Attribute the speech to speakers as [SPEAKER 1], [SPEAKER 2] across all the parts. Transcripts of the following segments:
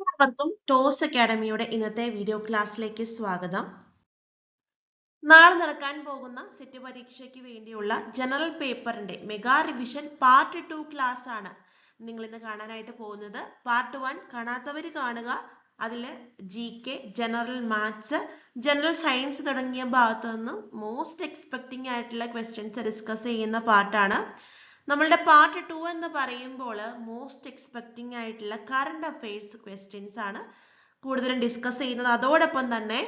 [SPEAKER 1] എല്ലാവർക്കും ടോസ് അക്കാഡമിയുടെ ഇന്നത്തെ വീഡിയോ ക്ലാസ്സിലേക്ക് സ്വാഗതം. നാളെ നടക്കാൻ പോകുന്ന സെറ്റ് പരീക്ഷയ്ക്ക് വേണ്ടിയുള്ള ജനറൽ പേപ്പറിന്റെ മെഗാ റിവിഷൻ പാർട്ട് 2 ക്ലാസ് ആണ് നിങ്ങൾ ഇന്ന് കാണാനായിട്ട് പോകുന്നത്. പാർട്ട് 1 കാണാത്തവർ കാണുക. അതിൽ GK, general maths, general science തുടങ്ങിയ ഭാഗത്തു നിന്നും മോസ്റ്റ് എക്സ്പെക്ടിംഗ് ആയിട്ടുള്ള ക്വസ്റ്റ്യൻസ് ഡിസ്കസ് ചെയ്യുന്ന പാർട്ടാണ്. നമ്മളുടെ പാർട്ട് 2 എന്ന് പറയുമ്പോൾ മോസ്റ്റ് എക്സ്പെക്ടിംഗ് ആയിട്ടുള്ള കറണ്ട് അഫയേഴ്സ് ക്വസ്റ്റ്യൻസ് ആണ് കൂടുതലും ഡിസ്കസ് ചെയ്യുന്നത്. അതോടൊപ്പം തന്നെ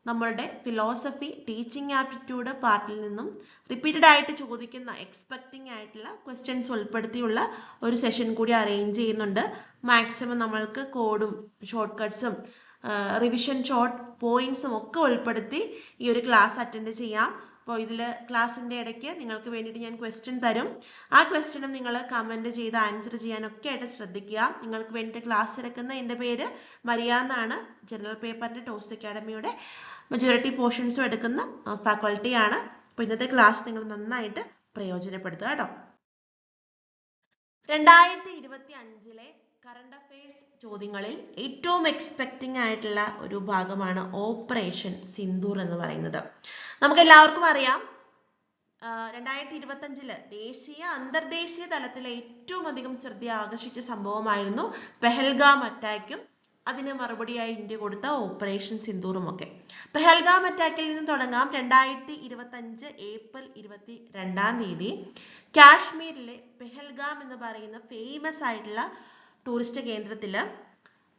[SPEAKER 1] നമ്മളുടെ ഫിലോസഫി, ടീച്ചിങ് ആപ്റ്റിറ്റ്യൂഡ് പാർട്ടിൽ നിന്നും റിപ്പീറ്റഡ് ആയിട്ട് ചോദിക്കുന്ന എക്സ്പെക്ടിംഗ് ആയിട്ടുള്ള ക്വസ്റ്റ്യൻസ് ഉൾപ്പെടുത്തിയുള്ള ഒരു സെഷൻ കൂടി അറേഞ്ച് ചെയ്യുന്നുണ്ട്. മാക്സിമം നമ്മൾക്ക് കോഡും ഷോർട്ട് കട്ട്സും റിവിഷൻ ഷോർട്ട് പോയിന്റ്സും ഒക്കെ ഉൾപ്പെടുത്തി ഈ ഒരു ക്ലാസ് അറ്റൻഡ് ചെയ്യാം. അപ്പോൾ ഇതിൽ ക്ലാസ്സിൻ്റെ ഇടയ്ക്ക് നിങ്ങൾക്ക് വേണ്ടിയിട്ട് ഞാൻ ക്വസ്റ്റ്യൻ തരും. ആ ക്വസ്റ്റ്യനും നിങ്ങൾ കമൻറ്റ് ചെയ്ത് ആൻസർ ചെയ്യാനൊക്കെ ആയിട്ട് ശ്രദ്ധിക്കുക. നിങ്ങൾക്ക് വേണ്ടിയിട്ട് ക്ലാസ് എടുക്കുന്ന എൻ്റെ പേര് മരിയ എന്നാണ്. ജനറൽ പേപ്പറിൻ്റെ ടോസ് അക്കാഡമിയുടെ മെജോറിറ്റി പോർഷൻസും എടുക്കുന്ന ഫാക്കൾട്ടിയാണ്. അപ്പോൾ ഇന്നത്തെ ക്ലാസ് നിങ്ങൾ നന്നായിട്ട് പ്രയോജനപ്പെടുത്തുക കേട്ടോ. 2025 കറണ്ട് അഫയേഴ്സ് ചോദ്യങ്ങളിൽ ഏറ്റവും എക്സ്പെക്ടിംഗ് ആയിട്ടുള്ള ഒരു ഭാഗമാണ് ഓപ്പറേഷൻ സിന്ദൂർ എന്ന് പറയുന്നത്. നമുക്ക് എല്ലാവർക്കും അറിയാം 2025 ദേശീയ അന്തർദേശീയ തലത്തിൽ ഏറ്റവും അധികം ശ്രദ്ധ ആകർഷിച്ച സംഭവമായിരുന്നു പെഹൽഗാം അറ്റാക്കും അതിന് മറുപടിയായി ഇന്ത്യ കൊടുത്ത ഓപ്പറേഷൻ സിന്ദൂറും ഒക്കെ. പെഹൽഗാം അറ്റാക്കിൽ നിന്ന് തുടങ്ങാം. 2025 ഏപ്രിൽ 22 കാശ്മീരിലെ പെഹൽഗാം എന്ന് പറയുന്ന ഫേമസ് ആയിട്ടുള്ള ടൂറിസ്റ്റ് കേന്ദ്രത്തിൽ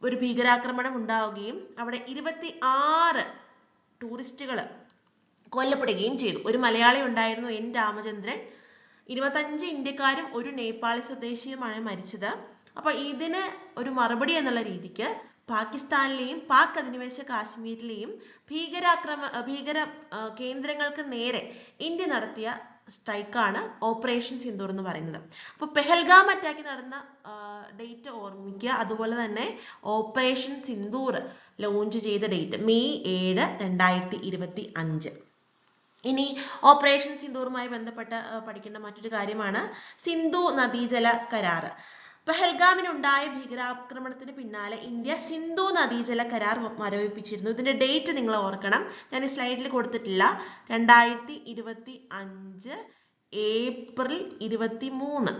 [SPEAKER 1] ഒരു ഭീകരാക്രമണം ഉണ്ടാവുകയും അവിടെ 26 ടൂറിസ്റ്റുകൾ കൊല്ലപ്പെടുകയും ചെയ്തു. ഒരു മലയാളി ഉണ്ടായിരുന്നു, N രാമചന്ദ്രൻ. 25 ഇന്ത്യക്കാരും ഒരു നേപ്പാളി സ്വദേശിയുമാണ് മരിച്ചത്. അപ്പൊ ഇതിന് ഒരു മറുപടി എന്നുള്ള രീതിക്ക് പാകിസ്ഥാനിലെയും പാക് അധിനിവേശ കാശ്മീരിലെയും ഭീകര കേന്ദ്രങ്ങൾക്ക് നേരെ ഇന്ത്യ നടത്തിയ സ്ട്രൈക്കാണ് ഓപ്പറേഷൻ സിന്ദൂർ എന്ന് പറയുന്നത്. അപ്പോൾ പെഹൽഗാം അറ്റാക്ക് നടന്ന ഡേറ്റ് ഓർമ്മിക്കുക. അതുപോലെ തന്നെ ഓപ്പറേഷൻ സിന്ദൂർ ലോഞ്ച് ചെയ്ത ഡേറ്റ് മെയ് 7, 2025. ഇനി ഓപ്പറേഷൻ സിന്ദൂറുമായി ബന്ധപ്പെട്ട് പഠിക്കേണ്ട മറ്റൊരു കാര്യമാണ് സിന്ധു നദീജല കരാർ. പെഹൽഗാമിനുണ്ടായ ഭീകരാക്രമണത്തിന് പിന്നാലെ ഇന്ത്യ സിന്ധു നദീജല കരാർ മരവിപ്പിച്ചിരുന്നു. ഇതിന്റെ ഡേറ്റ് നിങ്ങൾ ഓർക്കണം, ഞാൻ ഈ സ്ലൈഡിൽ കൊടുത്തിട്ടില്ല. 2025 ഏപ്രിൽ 23.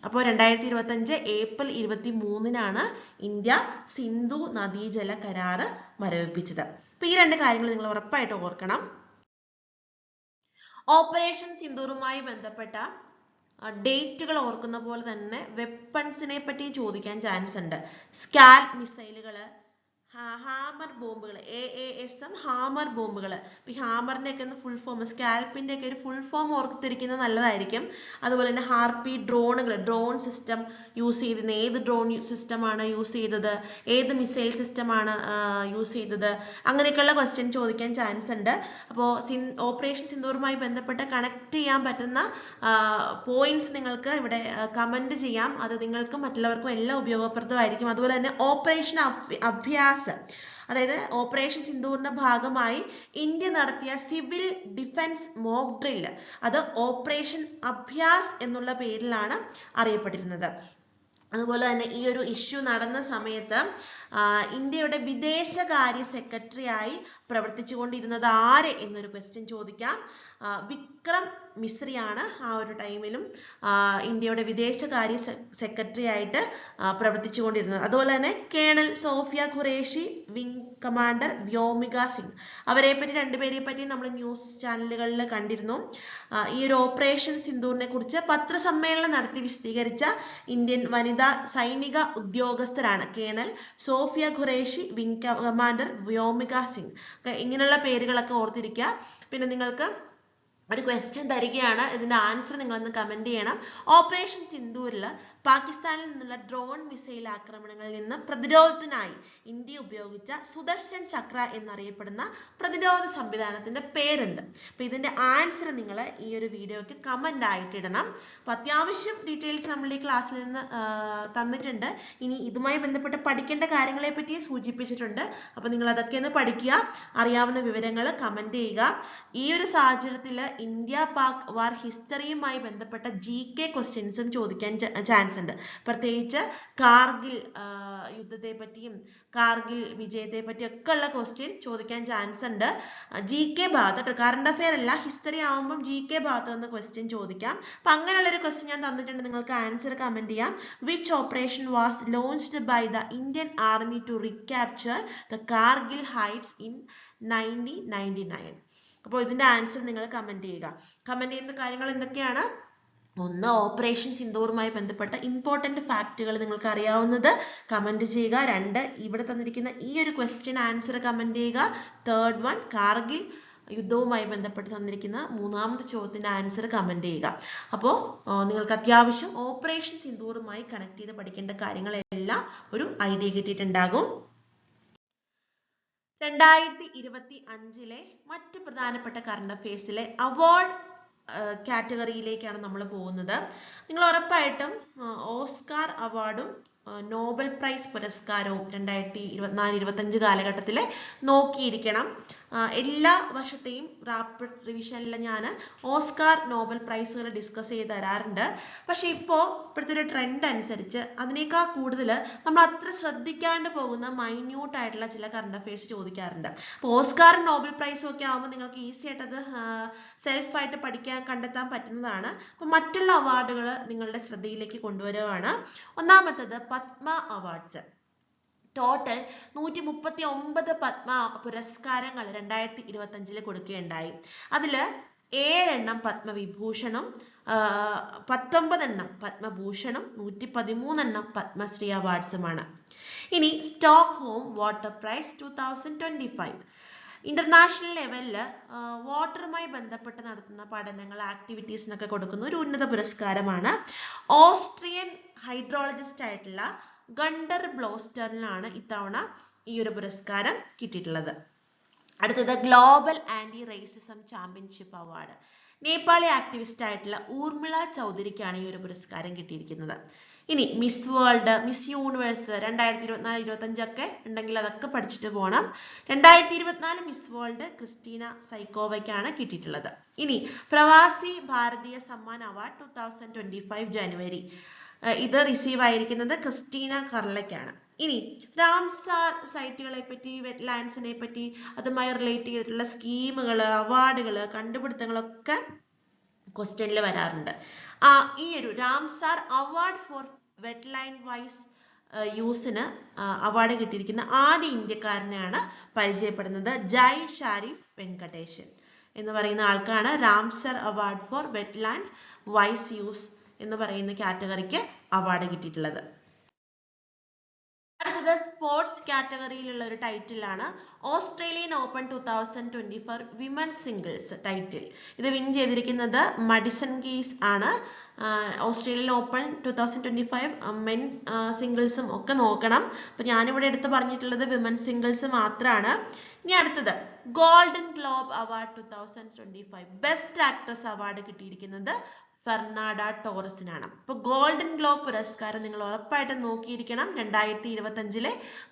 [SPEAKER 1] അപ്പോൾ 2025 ഏപ്രിൽ 23 ഇന്ത്യ സിന്ധു നദീജല കരാർ മരവിപ്പിച്ചത്. അപ്പൊ ഈ രണ്ട് കാര്യങ്ങൾ നിങ്ങൾ ഉറപ്പായിട്ട് ഓർക്കണം. ഓപ്പറേഷൻ സിന്ദൂറുമായി ബന്ധപ്പെട്ട ഡേറ്റുകൾ ഓർക്കുന്ന പോലെ തന്നെ വെപ്പൺസിനെ പറ്റി ചോദിക്കാൻ ചാൻസ് ഉണ്ട്. സ്കാൽപ് മിസൈലുകൾ, ഹാമർ ബോംബുകൾ, AASM ഹാമർ ബോംബുകൾ. ഈ ഹാമറിന്റെ ഒക്കെ ഫുൾ ഫോം, സ്കാൽപ്പിന്റെ ഒക്കെ ഒരു ഫുൾ ഫോം ഓർത്തിരിക്കുന്നത് നല്ലതായിരിക്കും. അതുപോലെ തന്നെ ഹാർപി ഡ്രോണുകൾ, ഡ്രോൺ സിസ്റ്റം യൂസ് ചെയ്തിരുന്ന ഏത് ഡ്രോൺ സിസ്റ്റമാണ് യൂസ് ചെയ്തത്, ഏത് മിസൈൽ സിസ്റ്റമാണ് യൂസ് ചെയ്തത്, അങ്ങനെയൊക്കെയുള്ള ക്വസ്റ്റ്യൻ ചോദിക്കാൻ ചാൻസ് ഉണ്ട്. അപ്പോൾ ഓപ്പറേഷൻ സിന്ദൂറുമായി ബന്ധപ്പെട്ട് കണക്ട് ചെയ്യാൻ പറ്റുന്ന പോയിന്റ്സ് നിങ്ങൾക്ക് ഇവിടെ കമന്റ് ചെയ്യാം. അത് നിങ്ങൾക്കും മറ്റുള്ളവർക്കും എല്ലാം ഉപയോഗപ്രദമായിരിക്കും. അതുപോലെ തന്നെ ഓപ്പറേഷൻ അഭ്യാസ്, അതായത് ഓപ്പറേഷൻ സിന്ദൂറിന്റെ ഭാഗമായി ഇന്ത്യ നടത്തിയ സിവിൽ ഡിഫൻസ് മോക്ക് ഡ്രിൽ, അത് ഓപ്പറേഷൻ അഭ്യാസ് എന്നുള്ള പേരിലാണ് അറിയപ്പെട്ടിരുന്നത്. അതുപോലെ തന്നെ ഈ ഒരു ഇഷ്യൂ നടന്ന സമയത്ത് ഇന്ത്യയുടെ വിദേശകാര്യ സെക്രട്ടറിയായി പ്രവർത്തിച്ചുകൊണ്ടിരുന്നത് ആര് എന്നൊരു ക്വസ്റ്റ്യൻ ചോദിക്കാം. വിക്രം മിശ്രിയാണ് ആ ഒരു ടൈമിലും ഇന്ത്യയുടെ വിദേശകാര്യ സെക്രട്ടറി ആയിട്ട് പ്രവർത്തിച്ചുകൊണ്ടിരുന്നത്. അതുപോലെ തന്നെ colonel Sofiya Qureshi, wing commander Vyomika Singh, അവരെ പറ്റി രണ്ടുപേരെ പറ്റി നമ്മൾ ന്യൂസ് ചാനലുകളിൽ കണ്ടിരുന്നു. ഈ ഒരു ഓപ്പറേഷൻ സിന്ദൂറിനെ കുറിച്ച് പത്രസമ്മേളനം നടത്തി വിശദീകരിച്ച ഇന്ത്യൻ വനിതാ സൈനിക ഉദ്യോഗസ്ഥരാണ് colonel Sofiya Qureshi, wing commander Vyomika Singh. ഇങ്ങനെയുള്ള പേരുകളൊക്കെ ഓർത്തിരിക്കുക. പിന്നെ നിങ്ങൾക്ക് ഒരു ക്വസ്റ്റ്യൻ തരികയാണ്, ഇതിന്റെ ആൻസർ നിങ്ങളൊന്ന് കമന്റ് ചെയ്യണം. ഓപ്പറേഷൻ സിന്ദൂരിൽ പാകിസ്ഥാനിൽ നിന്നുള്ള ഡ്രോൺ മിസൈൽ ആക്രമണങ്ങളിൽ നിന്ന് പ്രതിരോധത്തിനായി ഇന്ത്യ ഉപയോഗിച്ച സുദർശൻ ചക്ര എന്നറിയപ്പെടുന്ന പ്രതിരോധ സംവിധാനത്തിന്റെ പേരെന്ത്? അപ്പൊ ഇതിന്റെ ആൻസർ നിങ്ങൾ ഈ ഒരു വീഡിയോക്ക് കമന്റ് ആയിട്ട് ഇടണം. അപ്പൊ അത്യാവശ്യം ഡീറ്റെയിൽസ് നമ്മൾ ഈ ക്ലാസ്സിൽ നിന്ന് തന്നിട്ടുണ്ട്. ഇനി ഇതുമായി ബന്ധപ്പെട്ട് പഠിക്കേണ്ട കാര്യങ്ങളെ പറ്റി സൂചിപ്പിച്ചിട്ടുണ്ട്. അപ്പൊ നിങ്ങൾ അതൊക്കെ ഒന്ന് പഠിക്കുക, അറിയാവുന്ന വിവരങ്ങൾ കമന്റ് ചെയ്യുക. ഈ ഒരു സാഹചര്യത്തിൽ ഇന്ത്യ പാക് വാർ ഹിസ്റ്ററിയുമായി ബന്ധപ്പെട്ട GK ക്വസ്റ്റ്യൻസും ചോദിക്കാൻ ചാൻസ് ഉണ്ട്. പ്രത്യേകിച്ച് കാർഗിൽ യുദ്ധത്തെ പറ്റിയും കാർഗിൽ വിജയത്തെ പറ്റിയും ഒക്കെ ഉള്ള ക്വസ്റ്റ്യൻ ചോദിക്കാൻ ചാൻസ് ഉണ്ട്. GK ഭാഗത്ത്, കറണ്ട് അഫെയർ അല്ല, ഹിസ്റ്ററി ആവുമ്പം GK ഭാഗത്ത് നിന്ന് ക്വസ്റ്റ്യൻ ചോദിക്കാം. അപ്പൊ അങ്ങനെയുള്ളൊരു ക്വസ്റ്റ്യൻ ഞാൻ തന്നിട്ടുണ്ട്, നിങ്ങൾക്ക് ആൻസർ കമന്റ് ചെയ്യാം. Which operation was launched by the Indian army to recapture the Kargil heights in 1999? അപ്പോൾ ഇതിന്റെ ആൻസർ നിങ്ങൾ കമന്റ് ചെയ്യുക. കമന്റ് ചെയ്യുന്ന കാര്യങ്ങൾ എന്തൊക്കെയാണ്? ഒന്ന്, ഓപ്പറേഷൻ സിന്ദൂറുമായി ബന്ധപ്പെട്ട ഇമ്പോർട്ടന്റ് ഫാക്റ്റുകൾ നിങ്ങൾക്ക് അറിയാവുന്നത് കമന്റ് ചെയ്യുക. രണ്ട്, ഇവിടെ തന്നിരിക്കുന്ന ഈ ഒരു ക്വസ്റ്റ്യൻ ആൻസർ കമന്റ് ചെയ്യുക. തേർഡ് വൺ, കാർഗിൽ യുദ്ധവുമായി ബന്ധപ്പെട്ട് തന്നിരിക്കുന്ന മൂന്നാമത്തെ ചോദ്യത്തിന്റെ ആൻസർ കമന്റ് ചെയ്യുക. അപ്പോൾ നിങ്ങൾക്ക് അത്യാവശ്യം ഓപ്പറേഷൻ സിന്ദൂറുമായി കണക്ട് ചെയ്ത് പഠിക്കേണ്ട കാര്യങ്ങളെല്ലാം ഒരു ഐഡിയ കിട്ടിയിട്ടുണ്ടാകും. 2025 മറ്റ് പ്രധാനപ്പെട്ട കറണ്ട് അഫയേഴ്സിലെ അവാർഡ് കാറ്റഗറിയിലേക്കാണ് നമ്മൾ പോകുന്നത്. നിങ്ങൾ ഉറപ്പായിട്ടും ഓസ്കാർ അവാർഡും നോബൽ പ്രൈസ് പുരസ്കാരവും 2024-25 കാലഘട്ടത്തിൽ നോക്കിയിരിക്കണം. എല്ലാ വർഷത്തെയും റാപ്പിഡ് റിവിഷനിൽ ഞാൻ ഓസ്കാർ നോബൽ പ്രൈസുകൾ ഡിസ്കസ് ചെയ്ത് തരാറുണ്ട്. പക്ഷെ ഇപ്പോഴത്തെ ഒരു ട്രെൻഡ് അനുസരിച്ച് അതിനേക്കാൾ കൂടുതൽ നമ്മൾ അത്ര ശ്രദ്ധിക്കാണ്ട് പോകുന്ന മൈന്യൂട്ട് ആയിട്ടുള്ള ചില കറണ്ട് അഫയേഴ്സ് ചോദിക്കാറുണ്ട്. അപ്പോൾ ഓസ്കാറും നോബൽ പ്രൈസും ഒക്കെ ആകുമ്പോൾ നിങ്ങൾക്ക് ഈസി ആയിട്ട് അത് സെൽഫായിട്ട് കണ്ടെത്താൻ പറ്റുന്നതാണ്. അപ്പോൾ മറ്റുള്ള അവാർഡുകൾ നിങ്ങളുടെ ശ്രദ്ധയിലേക്ക് കൊണ്ടുവരികയാണ്. ഒന്നാമത്തത് പത്മ അവാർഡ്സ്. ടോട്ടൽ 139 പത്മ പുരസ്കാരങ്ങൾ 2025 കൊടുക്കുകയുണ്ടായി. അതിൽ 7 എണ്ണം പത്മവിഭൂഷണും 19 എണ്ണം പത്മഭൂഷണും 113 എണ്ണം പത്മശ്രീ അവാർഡ്സുമാണ്. ഇനി സ്റ്റോക്ക്ഹോം വാട്ടർ പ്രൈസ് 2025 ഇന്റർനാഷണൽ ലെവലില് വാട്ടറുമായി ബന്ധപ്പെട്ട് നടത്തുന്ന പഠനങ്ങൾ, ആക്ടിവിറ്റീസിനൊക്കെ കൊടുക്കുന്ന ഒരു ഉന്നത പുരസ്കാരമാണ്. ഓസ്ട്രിയൻ ഹൈഡ്രോളജിസ്റ്റ് ആയിട്ടുള്ള ഗണ്ടർ ബ്ലോസ്റ്ററിനാണ് ഇത്തവണ ഈ ഒരു പുരസ്കാരം കിട്ടിയിട്ടുള്ളത്. അടുത്തത് global anti racism championship award. Nepali activist ആയിട്ടുള്ള ഊർമിള ചൗധരിക്കാണ് ഈ ഒരു പുരസ്കാരം കിട്ടിയിരിക്കുന്നത്. ഇനി മിസ് വേൾഡ്, മിസ് യൂണിവേഴ്സ് 2024-25 ഒക്കെ ഉണ്ടെങ്കിൽ അതൊക്കെ പഠിച്ചിട്ട് പോകണം. 2024 മിസ് വേൾഡ് ക്രിസ്റ്റീന സൈക്കോവയ്ക്കാണ് കിട്ടിയിട്ടുള്ളത്. ഇനി പ്രവാസി ഭാരതീയ സമ്മാൻ അവാർഡ് 2025 ജനുവരി, ഇത് റിസീവ് ആയിരിക്കുന്നത് ക്രിസ്റ്റീന കർലയ്ക്കാണ്. ഇനി റാംസാർ സൈറ്റുകളെ പറ്റി, വെറ്റ്ലാൻഡ്സിനെ പറ്റി, അതുമായി റിലേറ്റ് ചെയ്തിട്ടുള്ള സ്കീമുകൾ, അവാർഡുകൾ, കണ്ടുപിടുത്തങ്ങളൊക്കെ ക്വസ്റ്റ്യനിൽ വരാറുണ്ട്. ഈ ഒരു Ramsar award for wetland wise യൂസിന് അവാർഡ് കിട്ടിയിരിക്കുന്ന ആദ്യ ഇന്ത്യക്കാരനെയാണ് പരിചയപ്പെടുന്നത്. ജയ് ഷാരിഫ് വെങ്കടേശൻ എന്ന് പറയുന്ന ആൾക്കാണ് Ramsar award for wetland wise use എന്ന് പറയുന്ന കാറ്റഗറിക്ക് അവാർഡ് കിട്ടിയിട്ടുള്ളത്. അടുത്തത് സ്പോർട്സ് കാറ്റഗറിയിലുള്ള ഒരു ടൈറ്റിലാണ് Australian Open 2024 women's singles title. ഇത് വിൻ ചെയ്തിരിക്കുന്നത് മഡിസൺ കീസ് ആണ്. ഓസ്ട്രേലിയൻ ഓപ്പൺ 2025 മെൻസ് സിംഗിൾസും ഒക്കെ നോക്കണം. അപ്പൊ ഞാനിവിടെ എടുത്ത് പറഞ്ഞിട്ടുള്ളത് വിമൻസ് സിംഗിൾസ് മാത്രമാണ്. ഇനി അടുത്തത് golden globe award 2025 best actress award കിട്ടിയിരിക്കുന്നത് ഫെർണാഡ ടോറസിനാണ്. അപ്പൊ ഗോൾഡൻ ഗ്ലോബ് പുരസ്കാരം നിങ്ങൾ ഉറപ്പായിട്ടും നോക്കിയിരിക്കണം. 2025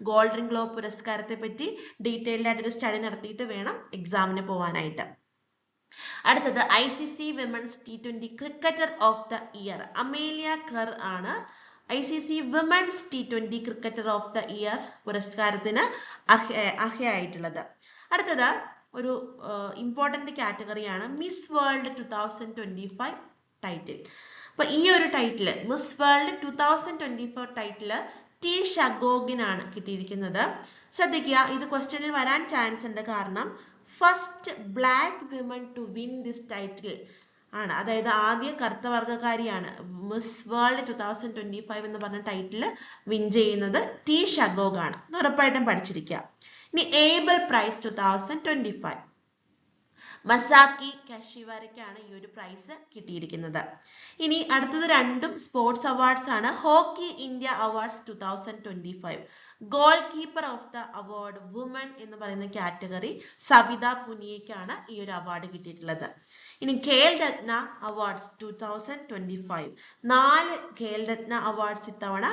[SPEAKER 1] ഗോൾഡൻ ഗ്ലോബ് പുരസ്കാരത്തെ പറ്റി ഡീറ്റെയിൽഡ് ആയിട്ടൊരു സ്റ്റഡി നടത്തിയിട്ട് വേണം എക്സാമിന് പോവാനായിട്ട്. അടുത്തത് ICC women's T20 cricketer of the year Amelia Kerr ആണ് ICC women's T20 cricketer of the year പുരസ്കാരത്തിന് അർഹയായിട്ടുള്ളത്. അടുത്തത് ഒരു ഇമ്പോർട്ടന്റ് കാറ്റഗറിയാണ് മിസ് വേൾഡ് 2025 ടൈറ്റിൽ. അപ്പൊ ഈ ഒരു ടൈറ്റില് മിസ് വേൾഡ് 2024 ടൈറ്റില് ടി ഷഗോഗിനാണ് കിട്ടിയിരിക്കുന്നത്. ശ്രദ്ധിക്കുക, ഇത് ക്വസ്റ്റ്യനിൽ വരാൻ ചാൻസ് ഉണ്ട്. കാരണം first black women to win this title ആണ്, അതായത് ആദ്യ കറുത്ത വർഗ്ഗക്കാരിയാണ് മിസ് വേൾഡ് 2025 എന്ന് പറഞ്ഞ ടൈറ്റിൽ വിൻ ചെയ്യുന്നത് ടി ഷഗോഗ് ആണ്. ഇത് ഉറപ്പായിട്ടും പഠിച്ചിരിക്കുക. ഇനി ഏബൽ പ്രൈസ് 2025 മസാക്കി കഷിവരയ്ക്കാണ് ഈ ഒരു പ്രൈസ് കിട്ടിയിരിക്കുന്നത്. ഇനി അടുത്തത് രണ്ടും സ്പോർട്സ് അവാർഡ്സ് ആണ്. Hockey India awards 2025 goal keeper of the award woman എന്ന് പറയുന്ന കാറ്റഗറി സവിത പുനിയയ്ക്കാണ് ഈ ഒരു അവാർഡ് കിട്ടിയിട്ടുള്ളത്. ഇനി ഖേൽ രത്ന അവാർഡ്സ് 2025 4 ഖേൽ രത്ന അവാർഡ്സ് ഇത്തവണ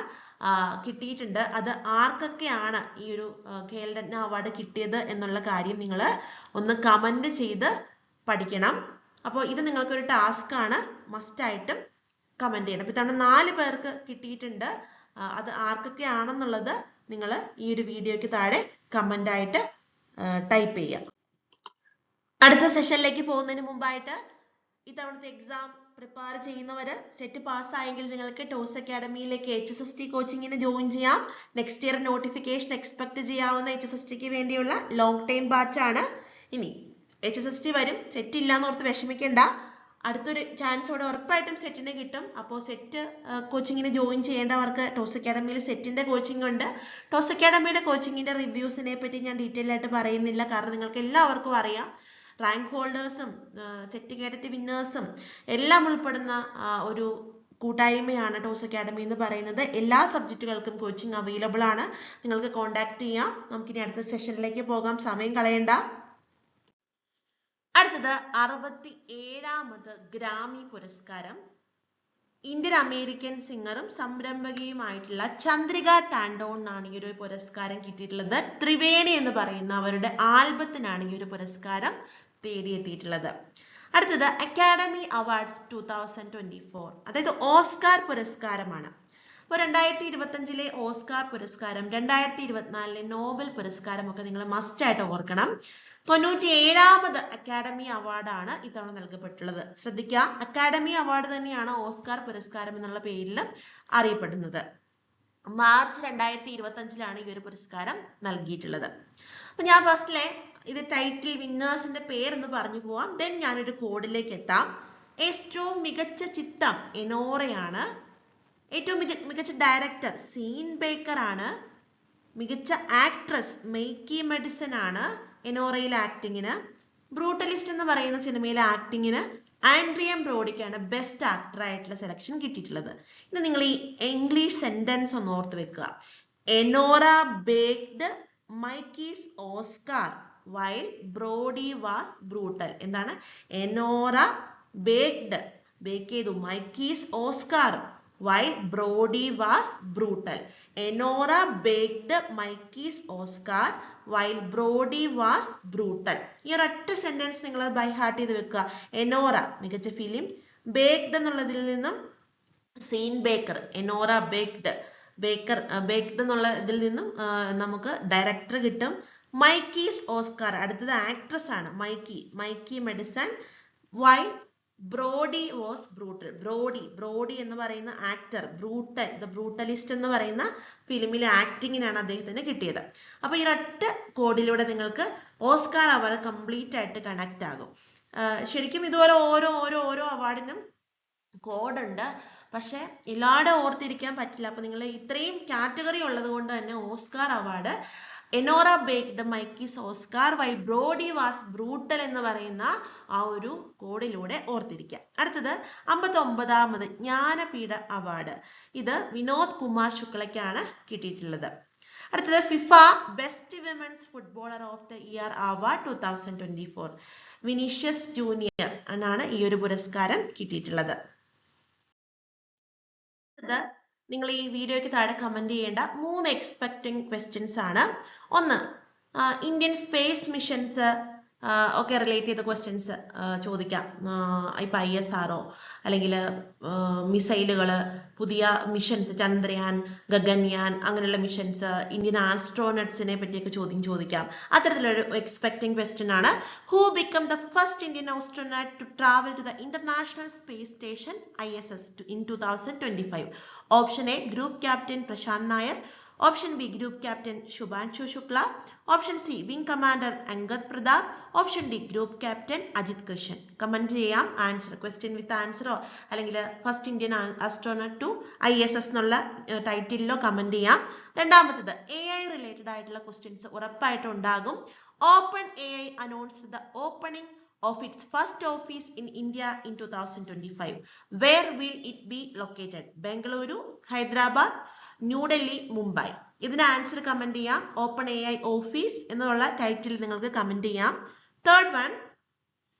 [SPEAKER 1] കിട്ടിയിട്ടുണ്ട്. അത് ആർക്കൊക്കെയാണ് ഈ ഒരു ഖേൽ രത്ന അവാർഡ് കിട്ടിയത് എന്നുള്ള കാര്യം നിങ്ങൾ ഒന്ന് കമന്റ് ചെയ്ത് പഠിക്കണം. അപ്പോൾ ഇത് നിങ്ങൾക്കൊരു ടാസ്ക് ആണ്, മസ്റ്റ് ആയിട്ടും കമന്റ് ചെയ്യണം. ഇപ്പൊ ഇത്തവണ 4 പേർക്ക് കിട്ടിയിട്ടുണ്ട്. അത് ആർക്കൊക്കെയാണെന്നുള്ളത് നിങ്ങൾ ഈ ഒരു വീഡിയോയ്ക്ക് താഴെ കമന്റ് ആയിട്ട് ടൈപ്പ് ചെയ്യാം. അടുത്ത സെഷനിലേക്ക് പോകുന്നതിന് മുമ്പായിട്ട് ഇത്തവണത്തെ എക്സാം പ്രിപ്പയർ ചെയ്യുന്നവര് സെറ്റ് പാസ്സായെങ്കിൽ നിങ്ങൾക്ക് ടോസ് അക്കാഡമിയിലേക്ക് HSST കോച്ചിങ്ങിന് ജോയിൻ ചെയ്യാം. നെക്സ്റ്റ് ഇയർ നോട്ടിഫിക്കേഷൻ എക്സ്പെക്ട് ചെയ്യാവുന്ന HSSTക്ക് വേണ്ടിയുള്ള ലോങ് ടൈം ബാച്ച് ആണ്. ഇനി HSST വരും, സെറ്റ് ഇല്ലാന്ന് ഓർത്ത് വിഷമിക്കേണ്ട. അടുത്തൊരു ചാൻസ് ഇവിടെ ഉറപ്പായിട്ടും സെറ്റിന് കിട്ടും. അപ്പോൾ സെറ്റ് കോച്ചിങ്ങിന് ജോയിൻ ചെയ്യേണ്ടവർക്ക് ടോസ് അക്കാഡമിയിൽ സെറ്റിന്റെ കോച്ചിങ് ഉണ്ട്. ടോസ് അക്കാഡമിയുടെ കോച്ചിങ്ങിന്റെ റിവ്യൂസിനെ പറ്റി ഞാൻ ഡീറ്റെയിൽ ആയിട്ട് പറയുന്നില്ല, കാരണം നിങ്ങൾക്ക് എല്ലാവർക്കും അറിയാം. റാങ്ക് ഹോൾഡേഴ്സും സെറ്റ് കേഡറ്റ് വിന്നേഴ്സും എല്ലാം ഉൾപ്പെടുന്ന ഒരു കൂട്ടായ്മയാണ് ടോസ് അക്കാഡമി എന്ന് പറയുന്നത്. എല്ലാ സബ്ജക്റ്റുകൾക്കും കോച്ചിങ് അവൈലബിൾ ആണ്. നിങ്ങൾക്ക് കോൺടാക്ട് ചെയ്യാം. നമുക്കിനി അടുത്ത സെഷനിലേക്ക് പോകാം, സമയം കളയണ്ട. അടുത്തത് 67ാമത് ഗ്രാമി പുരസ്കാരം ഇന്ത്യൻ അമേരിക്കൻ സിംഗറും സംരംഭകയുമായിട്ടുള്ള ചന്ദ്രിക ടാൻഡോണിനാണ് ഈ ഒരു പുരസ്കാരം കിട്ടിയിട്ടുള്ളത്. ത്രിവേണി എന്ന് പറയുന്ന അവരുടെ ആൽബത്തിനാണ് ഈ ഒരു പുരസ്കാരം തേടിയെത്തിയിട്ടുള്ളത്. അടുത്തത് അക്കാഡമി അവാർഡ്സ് 2024, അതായത് ഓസ്കാർ പുരസ്കാരമാണ്. അപ്പോൾ 2025 ഓസ്കാർ പുരസ്കാരം, 2024 നോബൽ പുരസ്കാരം ഒക്കെ നിങ്ങൾ മസ്റ്റ് ആയിട്ട് ഓർക്കണം. 97ാമത് അക്കാഡമി അവാർഡാണ് ഇത്തവണ നൽകപ്പെട്ടുള്ളത്. ശ്രദ്ധിക്കുക, അക്കാഡമി അവാർഡ് തന്നെയാണ് ഓസ്കാർ പുരസ്കാരം എന്നുള്ള പേരിൽ അറിയപ്പെടുന്നത്. മാർച്ച് 2025 ഈ ഒരു പുരസ്കാരം നൽകിയിട്ടുള്ളത്. അപ്പൊ ഞാൻ ഫസ്റ്റിലെ ഇത് ടൈറ്റിൽ വിന്നേഴ്സിന്റെ പേരെന്ന് പറഞ്ഞു പോവാം, ദെൻ ഞാനൊരു കോഡിലേക്ക് എത്താം. ഏറ്റവും മികച്ച ചിത്രം എനോറയാണ്. ഏറ്റവും മികച്ച ഡയറക്ടർ സീൻ ബേക്കർ ആണ്. മികച്ച ആക്ട്രസ് മെയ്ക്കി മെഡിസൺ ആണ് എനോറയിലെ ആക്ടിങ്ങിന്. ബ്രൂട്ടലിസ്റ്റ് എന്ന് പറയുന്ന സിനിമയിലെ ആക്ടിങ്ങിന് ആൻഡ്രിയം ബ്രോഡിക്കാണ് ബെസ്റ്റ് ആക്ടർ ആയിട്ടുള്ള സെലക്ഷൻ കിട്ടിയിട്ടുള്ളത്. ഇനി നിങ്ങൾ ഈ ഇംഗ്ലീഷ് സെന്റൻസ് ഒന്ന് ഓർത്ത് വെക്കുക. Anora baked Mikey's Oscar while Brody was brutal. എന്താണ്? എനോറ ബേക്ക് ചെയ്തു Mikey's Oscar while Brody was brutal. Enora baked Mikey's Oscar while Brody was brutal. ഈ ഒരൊറ്റ സെന്റൻസ് നിങ്ങൾ ബൈ ഹാർട്ട് ചെയ്ത് വെക്കുക. എനോറ മികച്ച ഫിലിം, ബേക്ക്ഡ് എന്നുള്ളതിൽ നിന്നും സീൻ ബേക്കർ, എനോറ ബേക്ക്ഡ് എന്നുള്ള ഇതിൽ നിന്നും നമുക്ക് ഡയറക്ടർ കിട്ടും. മൈക്കീസ് ഓസ്കാർ, അടുത്തത് ആക്ട്രസ് ആണ് Mikey Madison. While Brody was brutal, Brody എന്ന് പറയുന്ന ആക്ടർ, ദ ബ്രൂട്ടലിസ്റ്റ് എന്ന് പറയുന്ന ഫിലിമിലെ ആക്ടിങ്ങിനാണ് അദ്ദേഹത്തിന് കിട്ടിയത്. അപ്പൊ ഈ ഒറ്റ കോഡിലൂടെ നിങ്ങൾക്ക് ഓസ്കാർ അവാർഡ് കംപ്ലീറ്റ് ആയിട്ട് കണക്ട് ആകും. ശരിക്കും ഇതുപോലെ ഓരോ അവാർഡിനും കോഡുണ്ട്, പക്ഷെ എല്ലാവരും ഓർത്തിരിക്കാൻ പറ്റില്ല. അപ്പൊ നിങ്ങൾ ഇത്രയും കാറ്റഗറി ഉള്ളത് കൊണ്ട് തന്നെ Oscar award Anora baked Mikey's Oscar while Brody was brutal എന്ന് പറയുന്ന ആ ഒരു കോഡിലൂടെ ഓർത്തിരിക്കുക. അടുത്തത് 59ാമത് ജ്ഞാനപീഠ അവാർഡ്. ഇത് വിനോദ് കുമാർ ശുക്ലയ്ക്കാണ് കിട്ടിയിട്ടുള്ളത്. അടുത്തത് FIFA best women's footballer of the year award 2024, Vinicius junior ആണ് ഈ ഒരു പുരസ്കാരം കിട്ടിയിട്ടുള്ളത്. നിങ്ങൾ ഈ വീഡിയോയ്ക്ക് താഴെ കമന്റ് ചെയ്യേണ്ട 3 എക്സ്പെക്ടിങ് ക്വസ്റ്റ്യൻസ് ആണ്. ഒന്ന്, ഇന്ത്യൻ സ്പേസ് മിഷൻസ് ഒക്കെ റിലേറ്റ് ചെയ്ത ക്വസ്റ്റ്യൻസ് ചോദിക്കാം. ഇപ്പൊ ISRO അല്ലെങ്കിൽ മിസൈലുകള്, പുതിയ മിഷൻസ്, ചന്ദ്രയാൻ, ഗഗൻയാൻ, അങ്ങനെയുള്ള മിഷൻസ്, ഇന്ത്യൻ ആസ്ട്രോനട്സിനെ പറ്റിയൊക്കെ ചോദിക്കാം. അത്തരത്തിലൊരു എക്സ്പെക്ടിങ് ക്വസ്റ്റ്യൻ ആണ്. Who become the first Indian astronaut to travel to the international space station ISS in 2025? Option A group captain Prashant Nair, option B group captain Shubhanshu Shukla, option C wing commander Angad Pratap, option D group captain Ajit Krishnan. Comment ചെയ്യാം answer, question with ആൻസറോ അല്ലെങ്കിൽ first Indian astronaut to ISS എന്നുള്ള ടൈറ്റിലോ comment ചെയ്യാം. രണ്ടാമത്തത് AI related ആയിട്ടുള്ള questions ഉറപ്പായിട്ടും ഉണ്ടാകും. OpenAI announced the opening of its first office in India in 2025. Where will it be located? Bengaluru, Hyderabad, New Delhi, Mumbai. ഇതിന് ആൻസർ കമന്റ് ചെയ്യാം. OpenAI ഓഫീസ് എന്നുള്ള title നിങ്ങൾക്ക് കമന്റ് ചെയ്യാം. Third one,